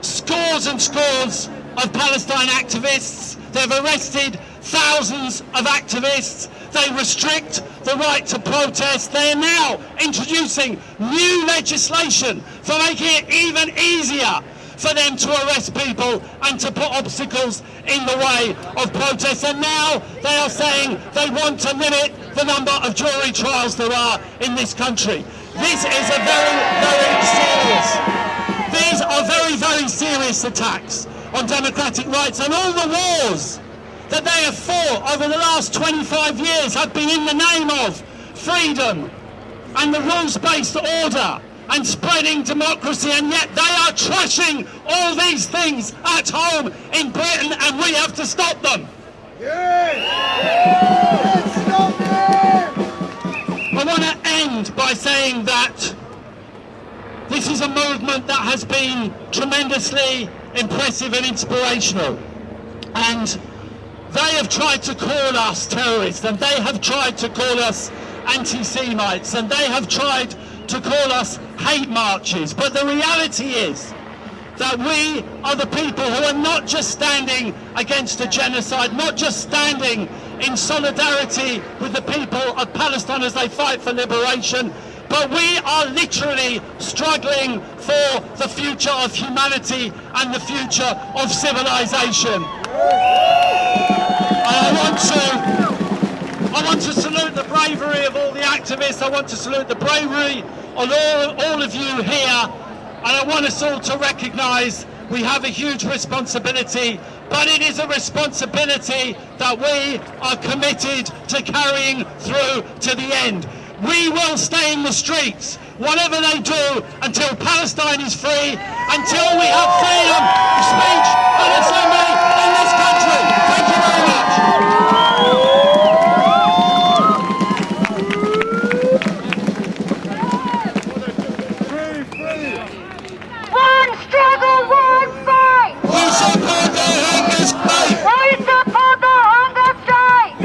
scores and scores of Palestine activists. They've arrested thousands of activists. They restrict the right to protest. They are now introducing new legislation for making it even easier for them to arrest people and to put obstacles in the way of protests. And now they are saying they want to limit the number of jury trials there are in this country. This is a very, very serious. These are very, very serious attacks on democratic rights, and all the wars that they have fought over the last 25 years have been in the name of freedom and the rules-based order and spreading democracy, and yet they are trashing all these things at home in Britain, and we have to stop them. I want to end by saying that this is a movement that has been tremendously impressive and inspirational, and they have tried to call us terrorists, and they have tried to call us anti-Semites, and they have tried to call us hate marches. But the reality is that we are the people who are not just standing against a genocide, not just standing in solidarity with the people of Palestine as they fight for liberation, but we are literally struggling for the future of humanity and the future of civilization. I want to salute the bravery of all the activists. I want to salute the bravery of all of you here. And I want us all to recognise we have a huge responsibility, but it is a responsibility that we are committed to carrying through to the end. We will stay in the streets, whatever they do, until Palestine is free, until we have freedom of speech and assembly in this country. Thank you very much. One struggle, one fight! We support the hunger strike! We support the hunger strike!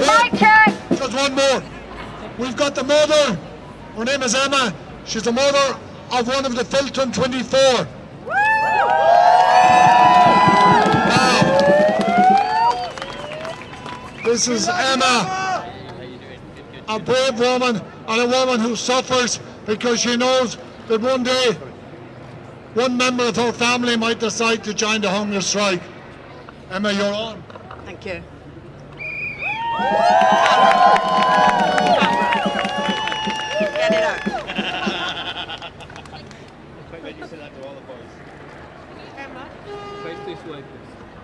Mic check! Just one more. We've got the mother. Her name is Emma. She's the mother of one of the Filton 24. Now, this is Emma, a brave woman and a woman who suffers because she knows that one day one member of her family might decide to join the hunger strike. Emma, you're on. Thank you. Get it out. Face this way, please.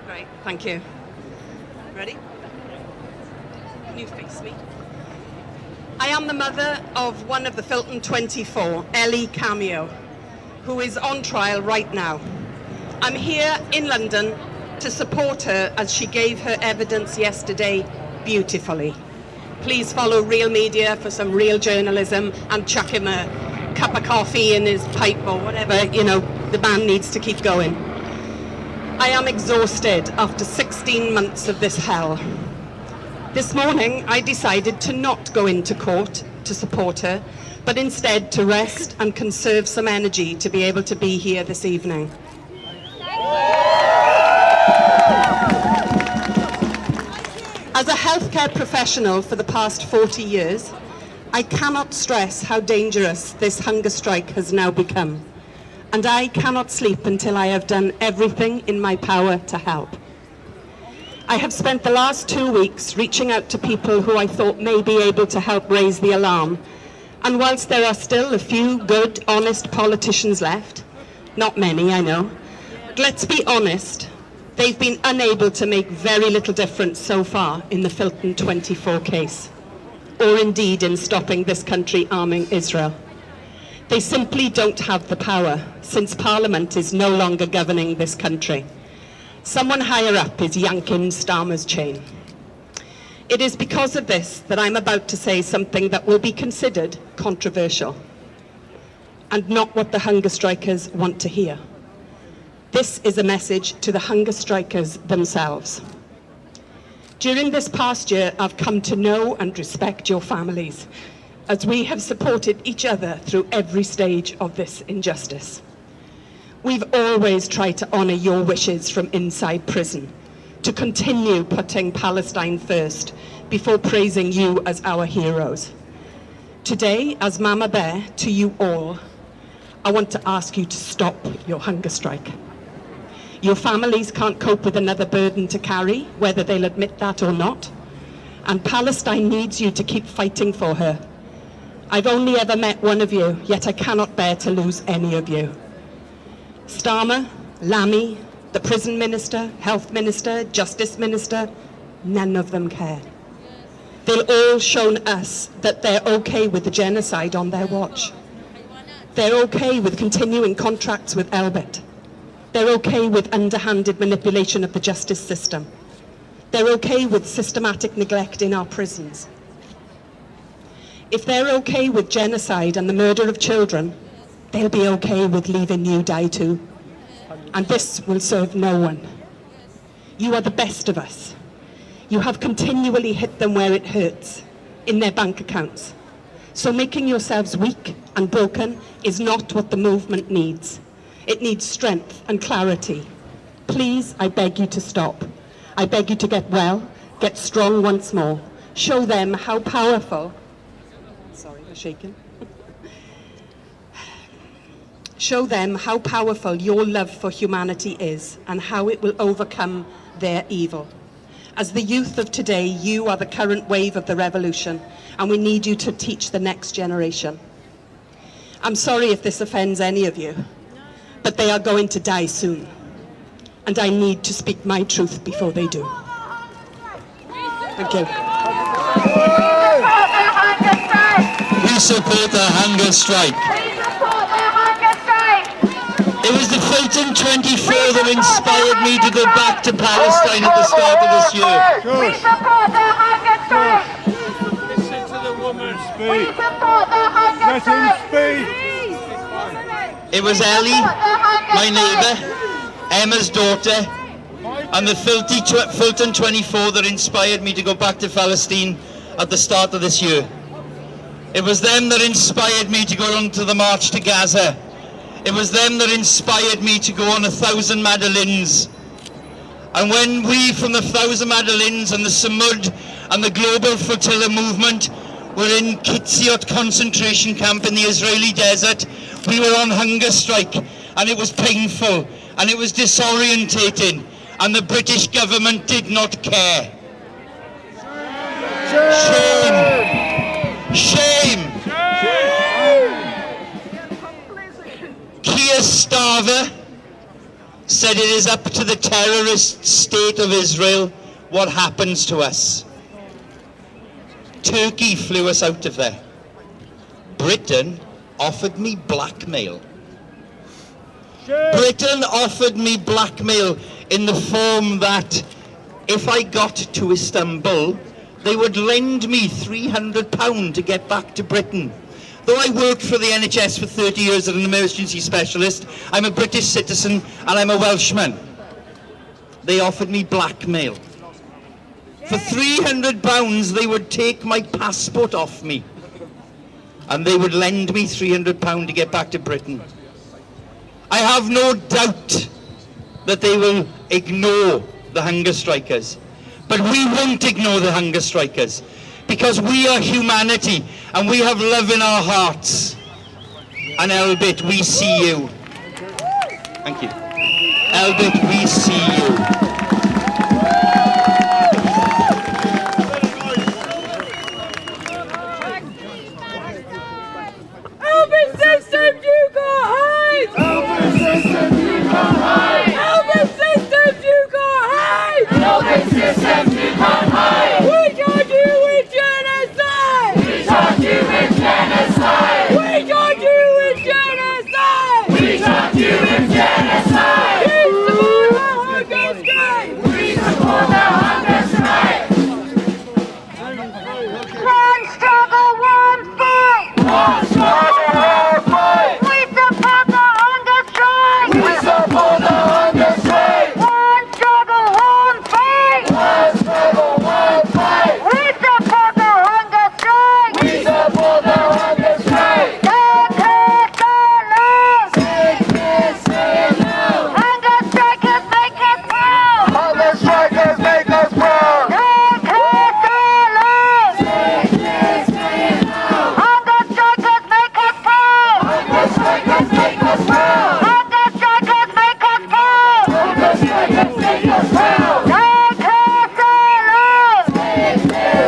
Great, thank you. Ready? Can you face me? I am the mother of one of the Filton 24, Ellie Cameo, who is on trial right now. I'm here in London to support her as she gave her evidence yesterday beautifully. Please follow Real Media for some real journalism and chuck him a cup of coffee in his pipe or whatever, you know, the man needs to keep going. I am exhausted after 16 months of this hell. This morning, I decided to not go into court to support her, but instead to rest and conserve some energy to be able to be here this evening. As a healthcare professional for the past 40 years, I cannot stress how dangerous this hunger strike has now become, and I cannot sleep until I have done everything in my power to help. I have spent the last 2 weeks reaching out to people who I thought may be able to help raise the alarm. And whilst there are still a few good, honest politicians left, not many, I know, but let's be honest, they've been unable to make very little difference so far in the Filton 24 case, or indeed in stopping this country arming Israel. They simply don't have the power, since Parliament is no longer governing this country. Someone higher up is yanking Starmer's chain. It is because of this that I'm about to say something that will be considered controversial, and not what the hunger strikers want to hear. This is a message to the hunger strikers themselves. During this past year, I've come to know and respect your families, as we have supported each other through every stage of this injustice. We've always tried to honour your wishes from inside prison, to continue putting Palestine first before praising you as our heroes. Today, as Mama Bear, to you all, I want to ask you to stop your hunger strike. Your families can't cope with another burden to carry, whether they'll admit that or not. And Palestine needs you to keep fighting for her. I've only ever met one of you, yet I cannot bear to lose any of you. Starmer, Lammy, the prison minister, health minister, justice minister, none of them care. They've all shown us that they're okay with the genocide on their watch. They're okay with continuing contracts with Elbit. They're okay with underhanded manipulation of the justice system. They're okay with systematic neglect in our prisons. If they're okay with genocide and the murder of children, they'll be okay with leaving you die too. And this will serve no one. You are the best of us. You have continually hit them where it hurts, in their bank accounts. So making yourselves weak and broken is not what the movement needs. It needs strength and clarity. Please, I beg you to stop. I beg you to get well, get strong once more. Show them how powerful... Sorry, I'm shaking. Show them how powerful your love for humanity is and how it will overcome their evil. As the youth of today, you are the current wave of the revolution, and we need you to teach the next generation. I'm sorry if this offends any of you, but they are going to die soon, and I need to speak my truth before they do. Thank you. We support the hunger strike. It was the Filton 24 that inspired me to go back to Palestine at the start of this year. We support the hunger strike. Listen to the woman speak. We support the hunger strike. It was Ellie, my neighbour, Emma's daughter, and the Filton 24 that inspired me to go back to Palestine at the start of this year. It was them that inspired me to go on to the march to Gaza. It was them that inspired me to go on 1,000 Madeleines. And when we from the 1,000 Madeleines and the Samud and the Global Flotilla movement were in Kitziot concentration camp in the Israeli desert, we were on hunger strike, and it was painful, and it was disorientating, and the British government did not care. Shame! Shame! Keir Starmer said it is up to the terrorist state of Israel what happens to us. Turkey flew us out of there. Britain offered me blackmail. Britain offered me blackmail in the form that if I got to Istanbul, they would lend me £300 to get back to Britain. Though I worked for the NHS for 30 years as an emergency specialist, I'm a British citizen and I'm a Welshman. They offered me blackmail. For £300 they would take my passport off me and they would lend me £300 to get back to Britain. I have no doubt that they will ignore the hunger strikers. But we won't ignore the hunger strikers because we are humanity and we have love in our hearts. And Elbit, we see you. Thank you. Elbit, we see you. Elbit system, you got hate! Elbit system, you got hate! Elbit system, you got hate! Elbit system, you got hate! We charge you with genocide! We charge you with genocide! We charge you with genocide! We charge you with genocide! We support the hunger strike! We support the hunger strike! One struggle, one fight! One struggle, one fight! We support the hunger strike! We support the hunger strike! One struggle, one fight! One struggle, one fight! We support the hunger strike! We support the hunger strike! Hunger strikers make us proud! Hunger strikers make us proud! Hunger strikers make us proud! Hunger strikers make us proud! Hunger strikers make us proud! Hunger strikers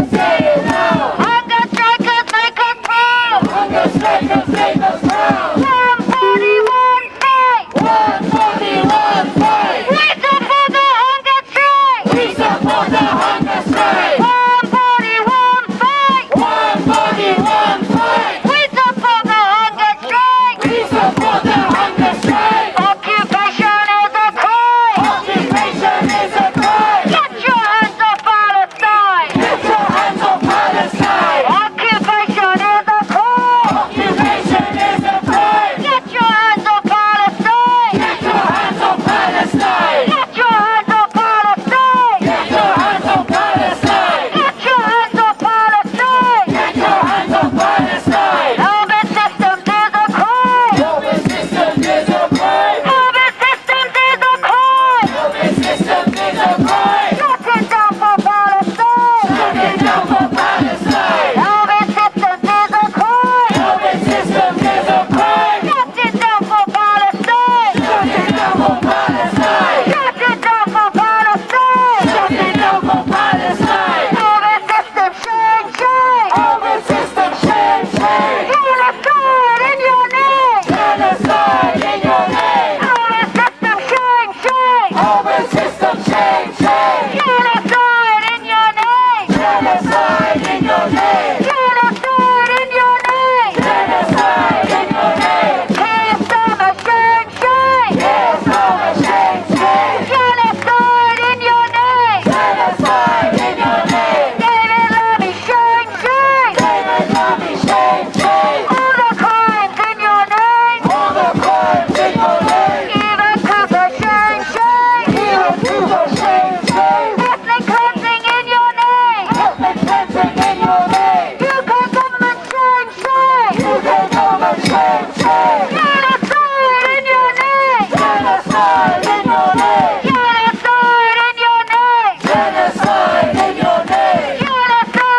make us proud! Hunger strikers make us proud! Hunger strikers make us proud! One body, one fight! One body, one fight! We support the hunger strike! We support the hunger strike! One body, one fight! One body, one fight! We support the hunger strike! We support the hunger strike! Occupation is a crime! Occupation is a crime! Get your hands off Palestine! Get your hands off Palestine! Occupation is a crime! Occupation is a crime! Get your hands off Palestine! Get your hands off Palestine! Get your hands off Palestine! Get your hands off Palestine! Get your hands off Palestine! Get your hands off Palestine! Elbit systems is a crime! Elbit systems is a crime! Elbit systems is a crime! Elbit systems is a crime! Shut it down for Palestine! Shut it down for Palestine! Elbit systems is a crime! Elbit systems is a crime! Shut it down for Palestine! Shut it down for Palestine! Shut it down for Palestine! Shut it down for Palestine! Elbit systems shame, shame! Elbit systems shame, shame! Genocide in your name! Genocide in your name! Elbit systems shame, shame! Elbit systems shame, shame! Genocide in your name! Genocide in your name! Genocide in your name! Genocide in your name! Here's some shame, shame! Here's some shame, shame! Genocide in your name! Genocide in your name! David Lammy, shame, shame! David Lammy, shame, shame! All the crimes in your name! All the crimes in your name! Even Cooper, shame, shame! Even Cooper, shame, shame! Ethnic cleansing in your name! Ethnic cleansing in your name! UK government, shame, shame! UK government, shame, shame! Genocide in your name! Genocide in your name! Genocide in your name! Genocide in your name! Genocide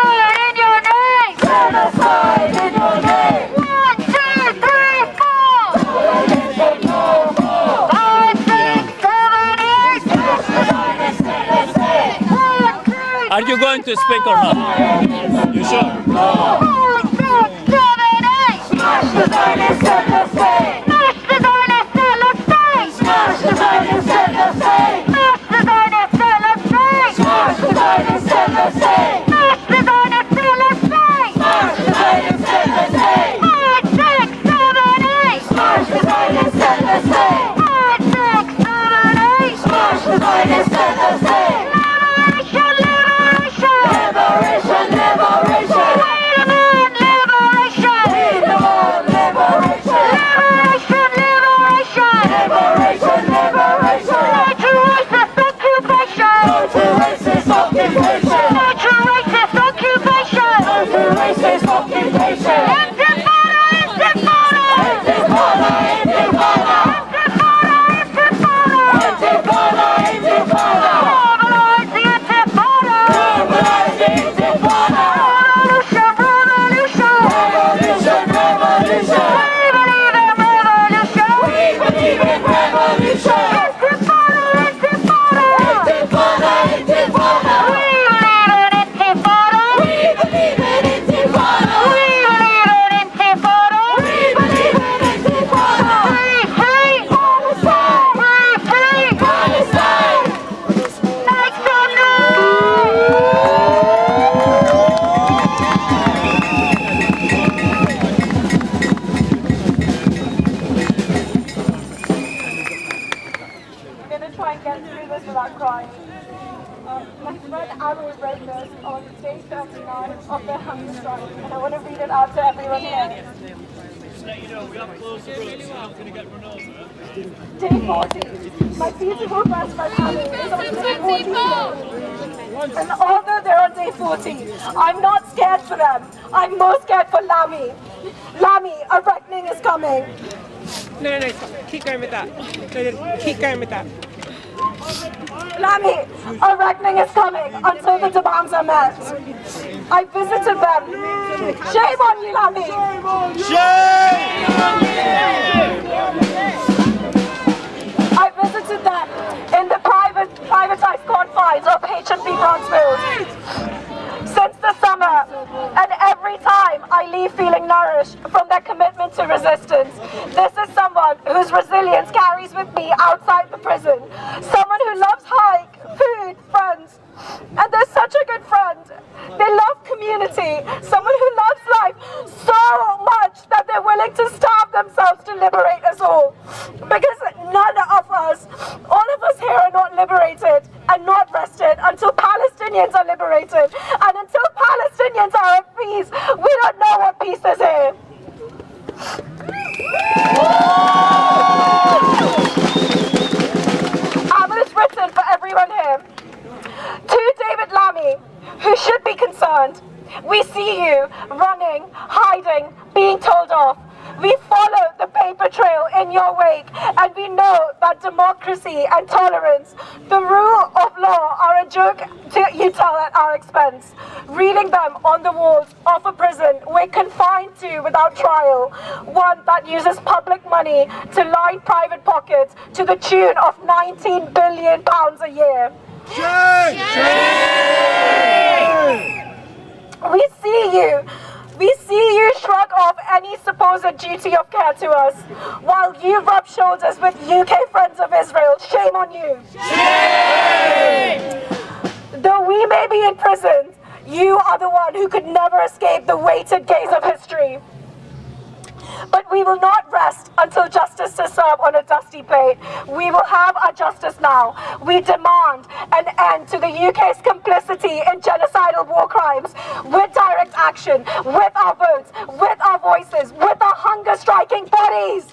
in your name! Genocide in your name! 1, 2, 3, 4! 5, 6, 7, 8! Are you going to speak or not? You sure? 4, 6, 7, 8! Smash the Zionist Smash the Zionist Smash the Zionist Smash the finest set the same. Liberation, liberation. Liberation, liberation. We demand liberation. Liberation, liberation. Liberation, liberation. No to racist occupation. No to racist occupation. No to racist occupation. No to racist occupation. Intifada, intifada. Intifada, intifada. Intifada, intifada. Mobilize the intifada. Mobilize the intifada. Revolution, revolution. Revolution, revolution. We believe in revolution. We believe in revolution. Intifada, intifada. Intifada, intifada. We believe in intifada. We believe in intifada. We believe in intifada. We believe in intifada. Free, free, Palestine. Free, free, Palestine. Make some I'm going to try and get through this without crying. My friend Aaron wrote this on day 39 of the hunger strike, and I want to read it out to everyone here. Day 40. My beautiful best friend Aaron is on day 40. And although they're on day 40, I'm not scared for them. I'm more scared for Lammy. Lammy, a reckoning is coming. No, stop. Keep going with that. No, keep going with that. Lammy, a reckoning is coming until the demands are met. I visited them. Shame on you, Lammy. Shame on I visited them in the privatized confines of H&B Bronxville since the summer, and every time I leave feeling nourished from their commitment to resistance. This is someone whose resilience carries with me outside the prison. Someone who loves hike, food, friends, and they're such a good friend. They love community, someone who loves life so much that they're willing to starve themselves to liberate us all. Because none of us, all of us here are not liberated and not rested until Palestinians are liberated. And until Palestinians are at peace, we don't know what peace is here. It's written for everyone here. To David Lammy, who should be concerned, we see you running, hiding, being told off. We follow the paper trail in your wake, and we know that democracy and tolerance, the rule of law, are a joke you tell at our expense. Reading them on the walls of a prison we're confined to without trial, one that uses public money to line private pockets to the tune of £19 billion a year. Shame! Shame! We see you shrug off any supposed duty of care to us, while you rub shoulders with UK Friends of Israel. Shame on you. Shame! Though we may be imprisoned, you are the one who could never escape the weighted gaze of history. But we will not rest until justice is served on a dusty plate. We will have our justice now. We demand an end to the UK's complicity in genocidal war crimes, with direct action, with our votes, with our voices, with our hunger striking bodies.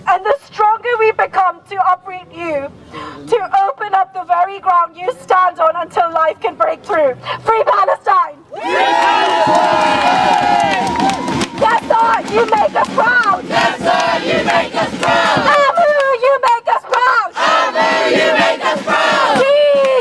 And the stronger we become to uproot you, to open up the very ground you stand on until life can break through. Free Palestine! Free Palestine! Yes, sir, you make us proud! Yes, sir, you make us proud! Amu, you make us proud! Amu, you make us proud!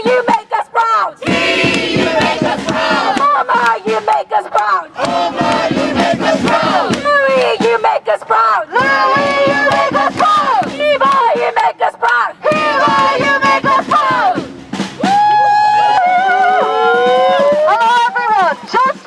You make us proud! You make us proud! Mama, you make us proud! Oma, you make us proud! Louis, you make us proud! Louis, you make us proud! Eva, you make us proud! Eva, you make us proud! Hello everyone, just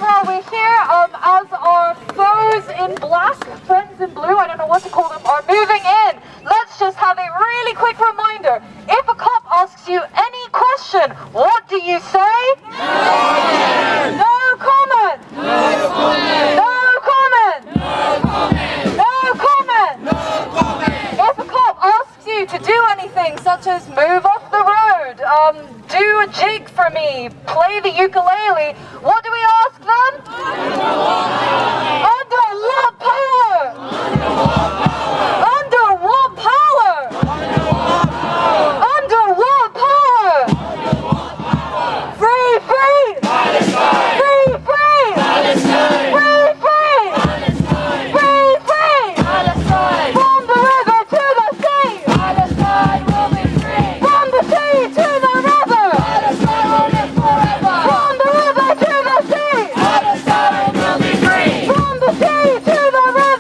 play the ukulele, what do we ask them? Under what power? Under what power? Under what power? Free, free! Free, free! Free, free! Free, free! From the river to the sea! From the sea to the river! From the river to the sea! From the sea to the river!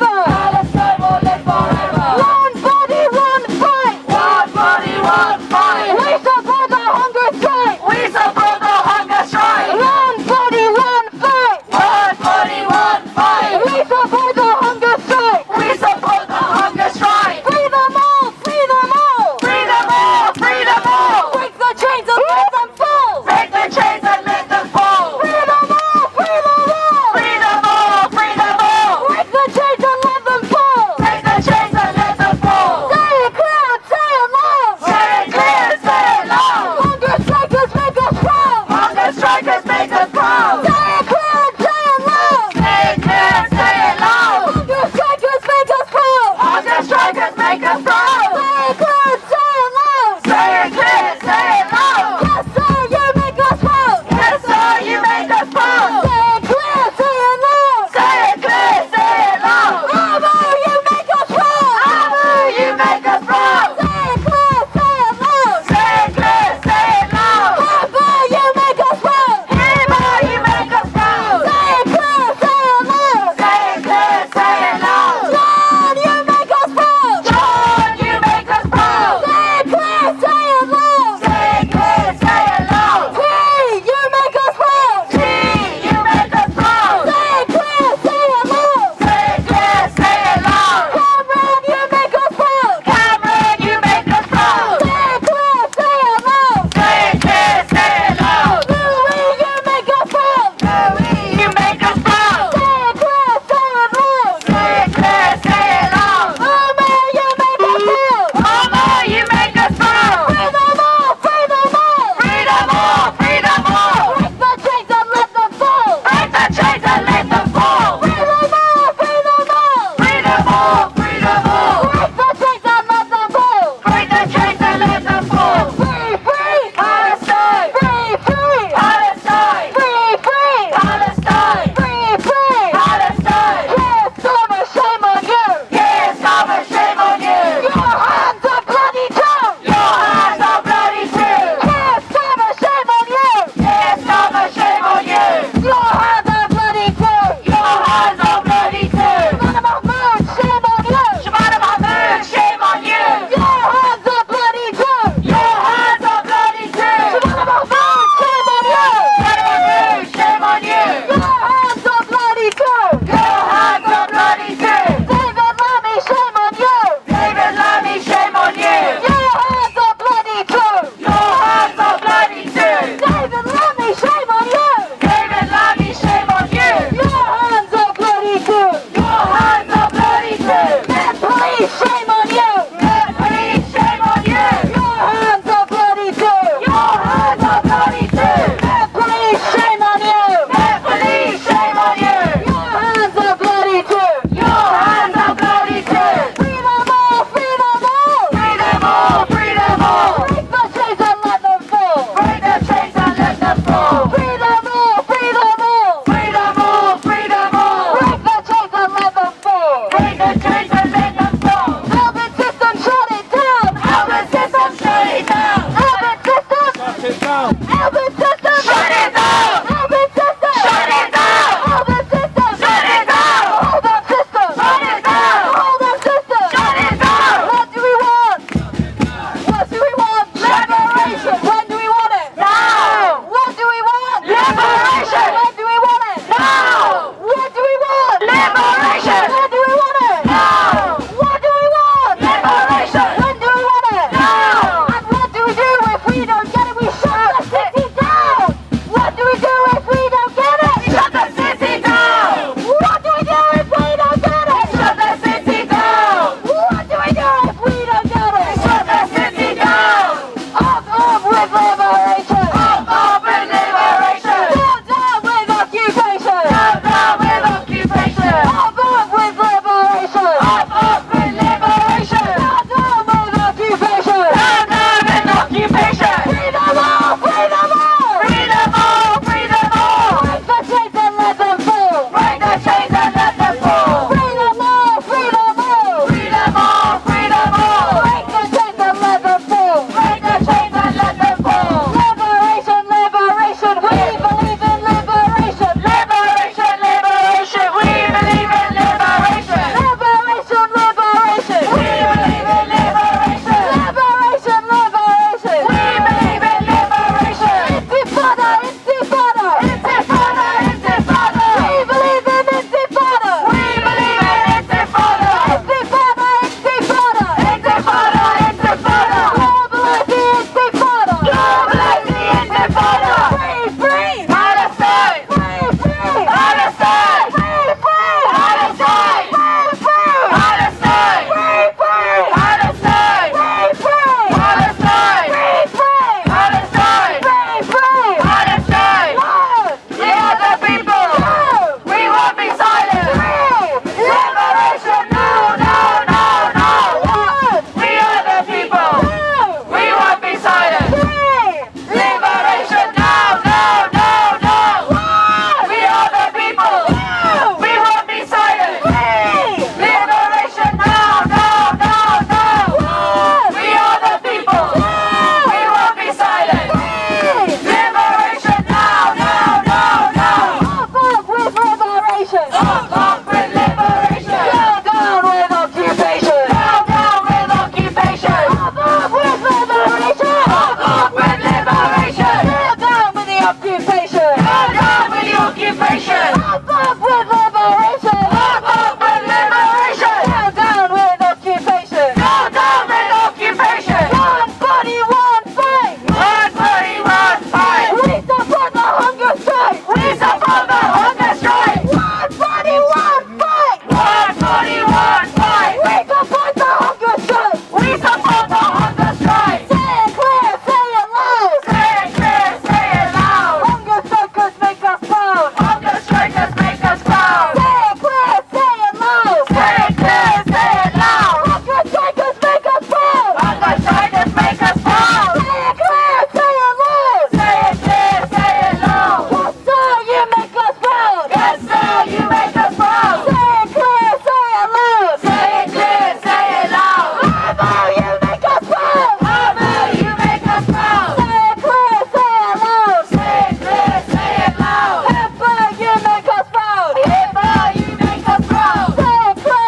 occupation! Up with liberation! Up with liberation! Down with occupation! Down with occupation! One body, one fight! One body, one fight! We support the hunger strike! We support the hunger strike! One body, one fight! One body, one fight! We support the hunger strike! We support the hunger strike! Say it clear, say it loud! Say it clear, say it loud! Hunger strikers make us proud! Hunger strikers make us proud! Say it clear, say it loud! Say it clear, say it loud! Hunger strikers make us proud! Hunger strikers make us proud! Say it clear, say it loud! Say it clear, say it loud! Yes sir, you make us proud! Yes sir, you make us proud! Say it clear, say it loud! Say it clear, say it loud! Harbour, you make us proud! Harbour, you make us proud! Say it clear, say it loud! Say it clear, say it loud! Harbour, you make us proud! Harbour, you make us proud! Say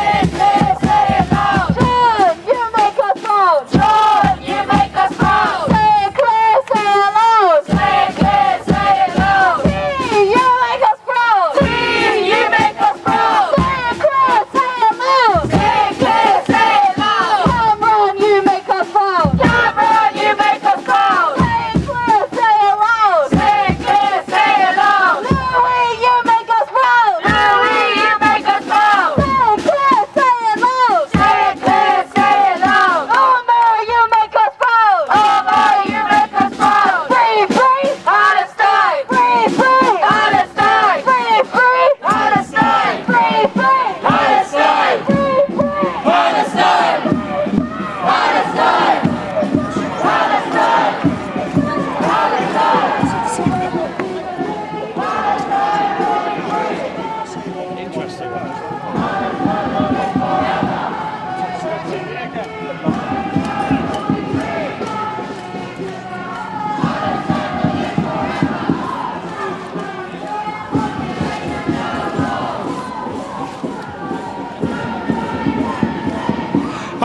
it clear, say it loud! Say it clear, say it loud! John, you make us proud! John, you make us proud! Say it clear, say it loud! Say it clear, say it loud! Team, you make us proud! Team, you make us proud! Say it clear, say it loud! Say it clear, say it loud! Cameron, you make us proud! Cameron, you make us proud! Say it clear, say it loud! Say it clear, say it loud! Louis, you make us proud! Louis, you make us proud! Say it clear, say it loud! Say it clear, say it loud! Omar, you make us proud! Omar, you make us proud! Free, free, Palestine! Free, free, Palestine! Free, free, Palestine! Free, free, Palestine! Free, free, Palestine! Palestine!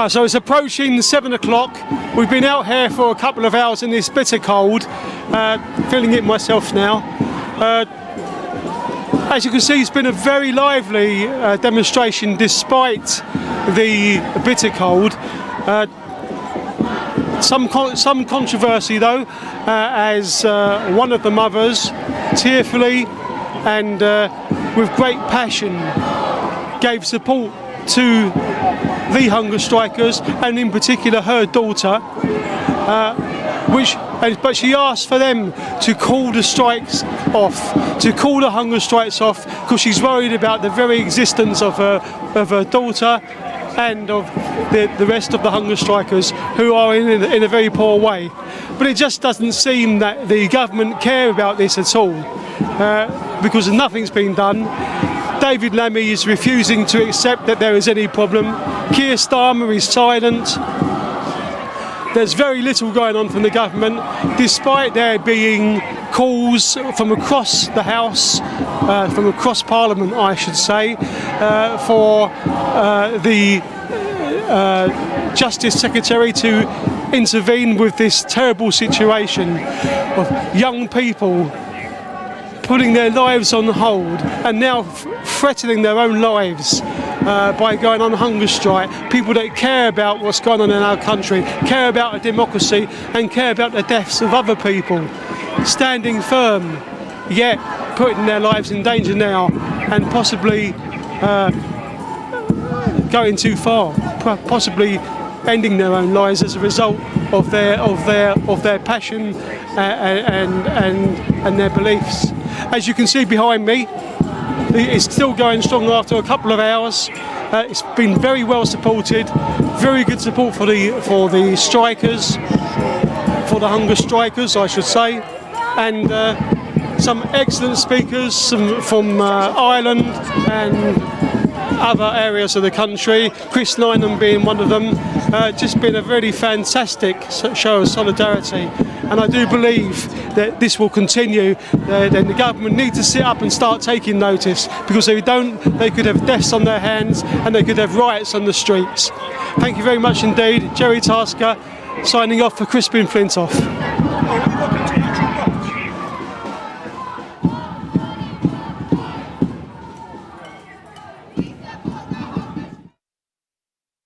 So it's approaching 7 o'clock. We've been out here for a couple of hours in this bitter cold, feeling it myself now. As you can see, it's been a very lively demonstration despite the bitter cold. Some controversy though, as one of the mothers tearfully and with great passion gave support to the hunger strikers, and in particular her daughter, but she asked for them to call the strikes off, to call the hunger strikes off, because she's worried about the very existence of her daughter and of the rest of the hunger strikers who are in a very poor way. But it just doesn't seem that the government care about this at all, because nothing's been done. David Lammy is refusing to accept that there is any problem. Keir Starmer is silent. There's very little going on from the government, despite there being calls from across the House, from across Parliament, I should say, for the Justice Secretary to intervene with this terrible situation of young people putting their lives on hold and now threatening their own lives by going on hunger strike. People that care about what's going on in our country, care about a democracy and care about the deaths of other people, standing firm, yet putting their lives in danger now and possibly going too far, possibly ending their own lives as a result of their passion and their beliefs. As you can see behind me, it's still going strong after a couple of hours. It's been very well supported, very good support for the strikers, for the hunger strikers, I should say, and some excellent speakers from Ireland and other areas of the country, Chris Lynham being one of them. Just been a really fantastic show of solidarity, and I do believe that this will continue. Then the government need to sit up and start taking notice, because if they don't, they could have deaths on their hands and they could have riots on the streets. Thank you very much indeed. Jerry Tasker signing off for Crispin Flintoff.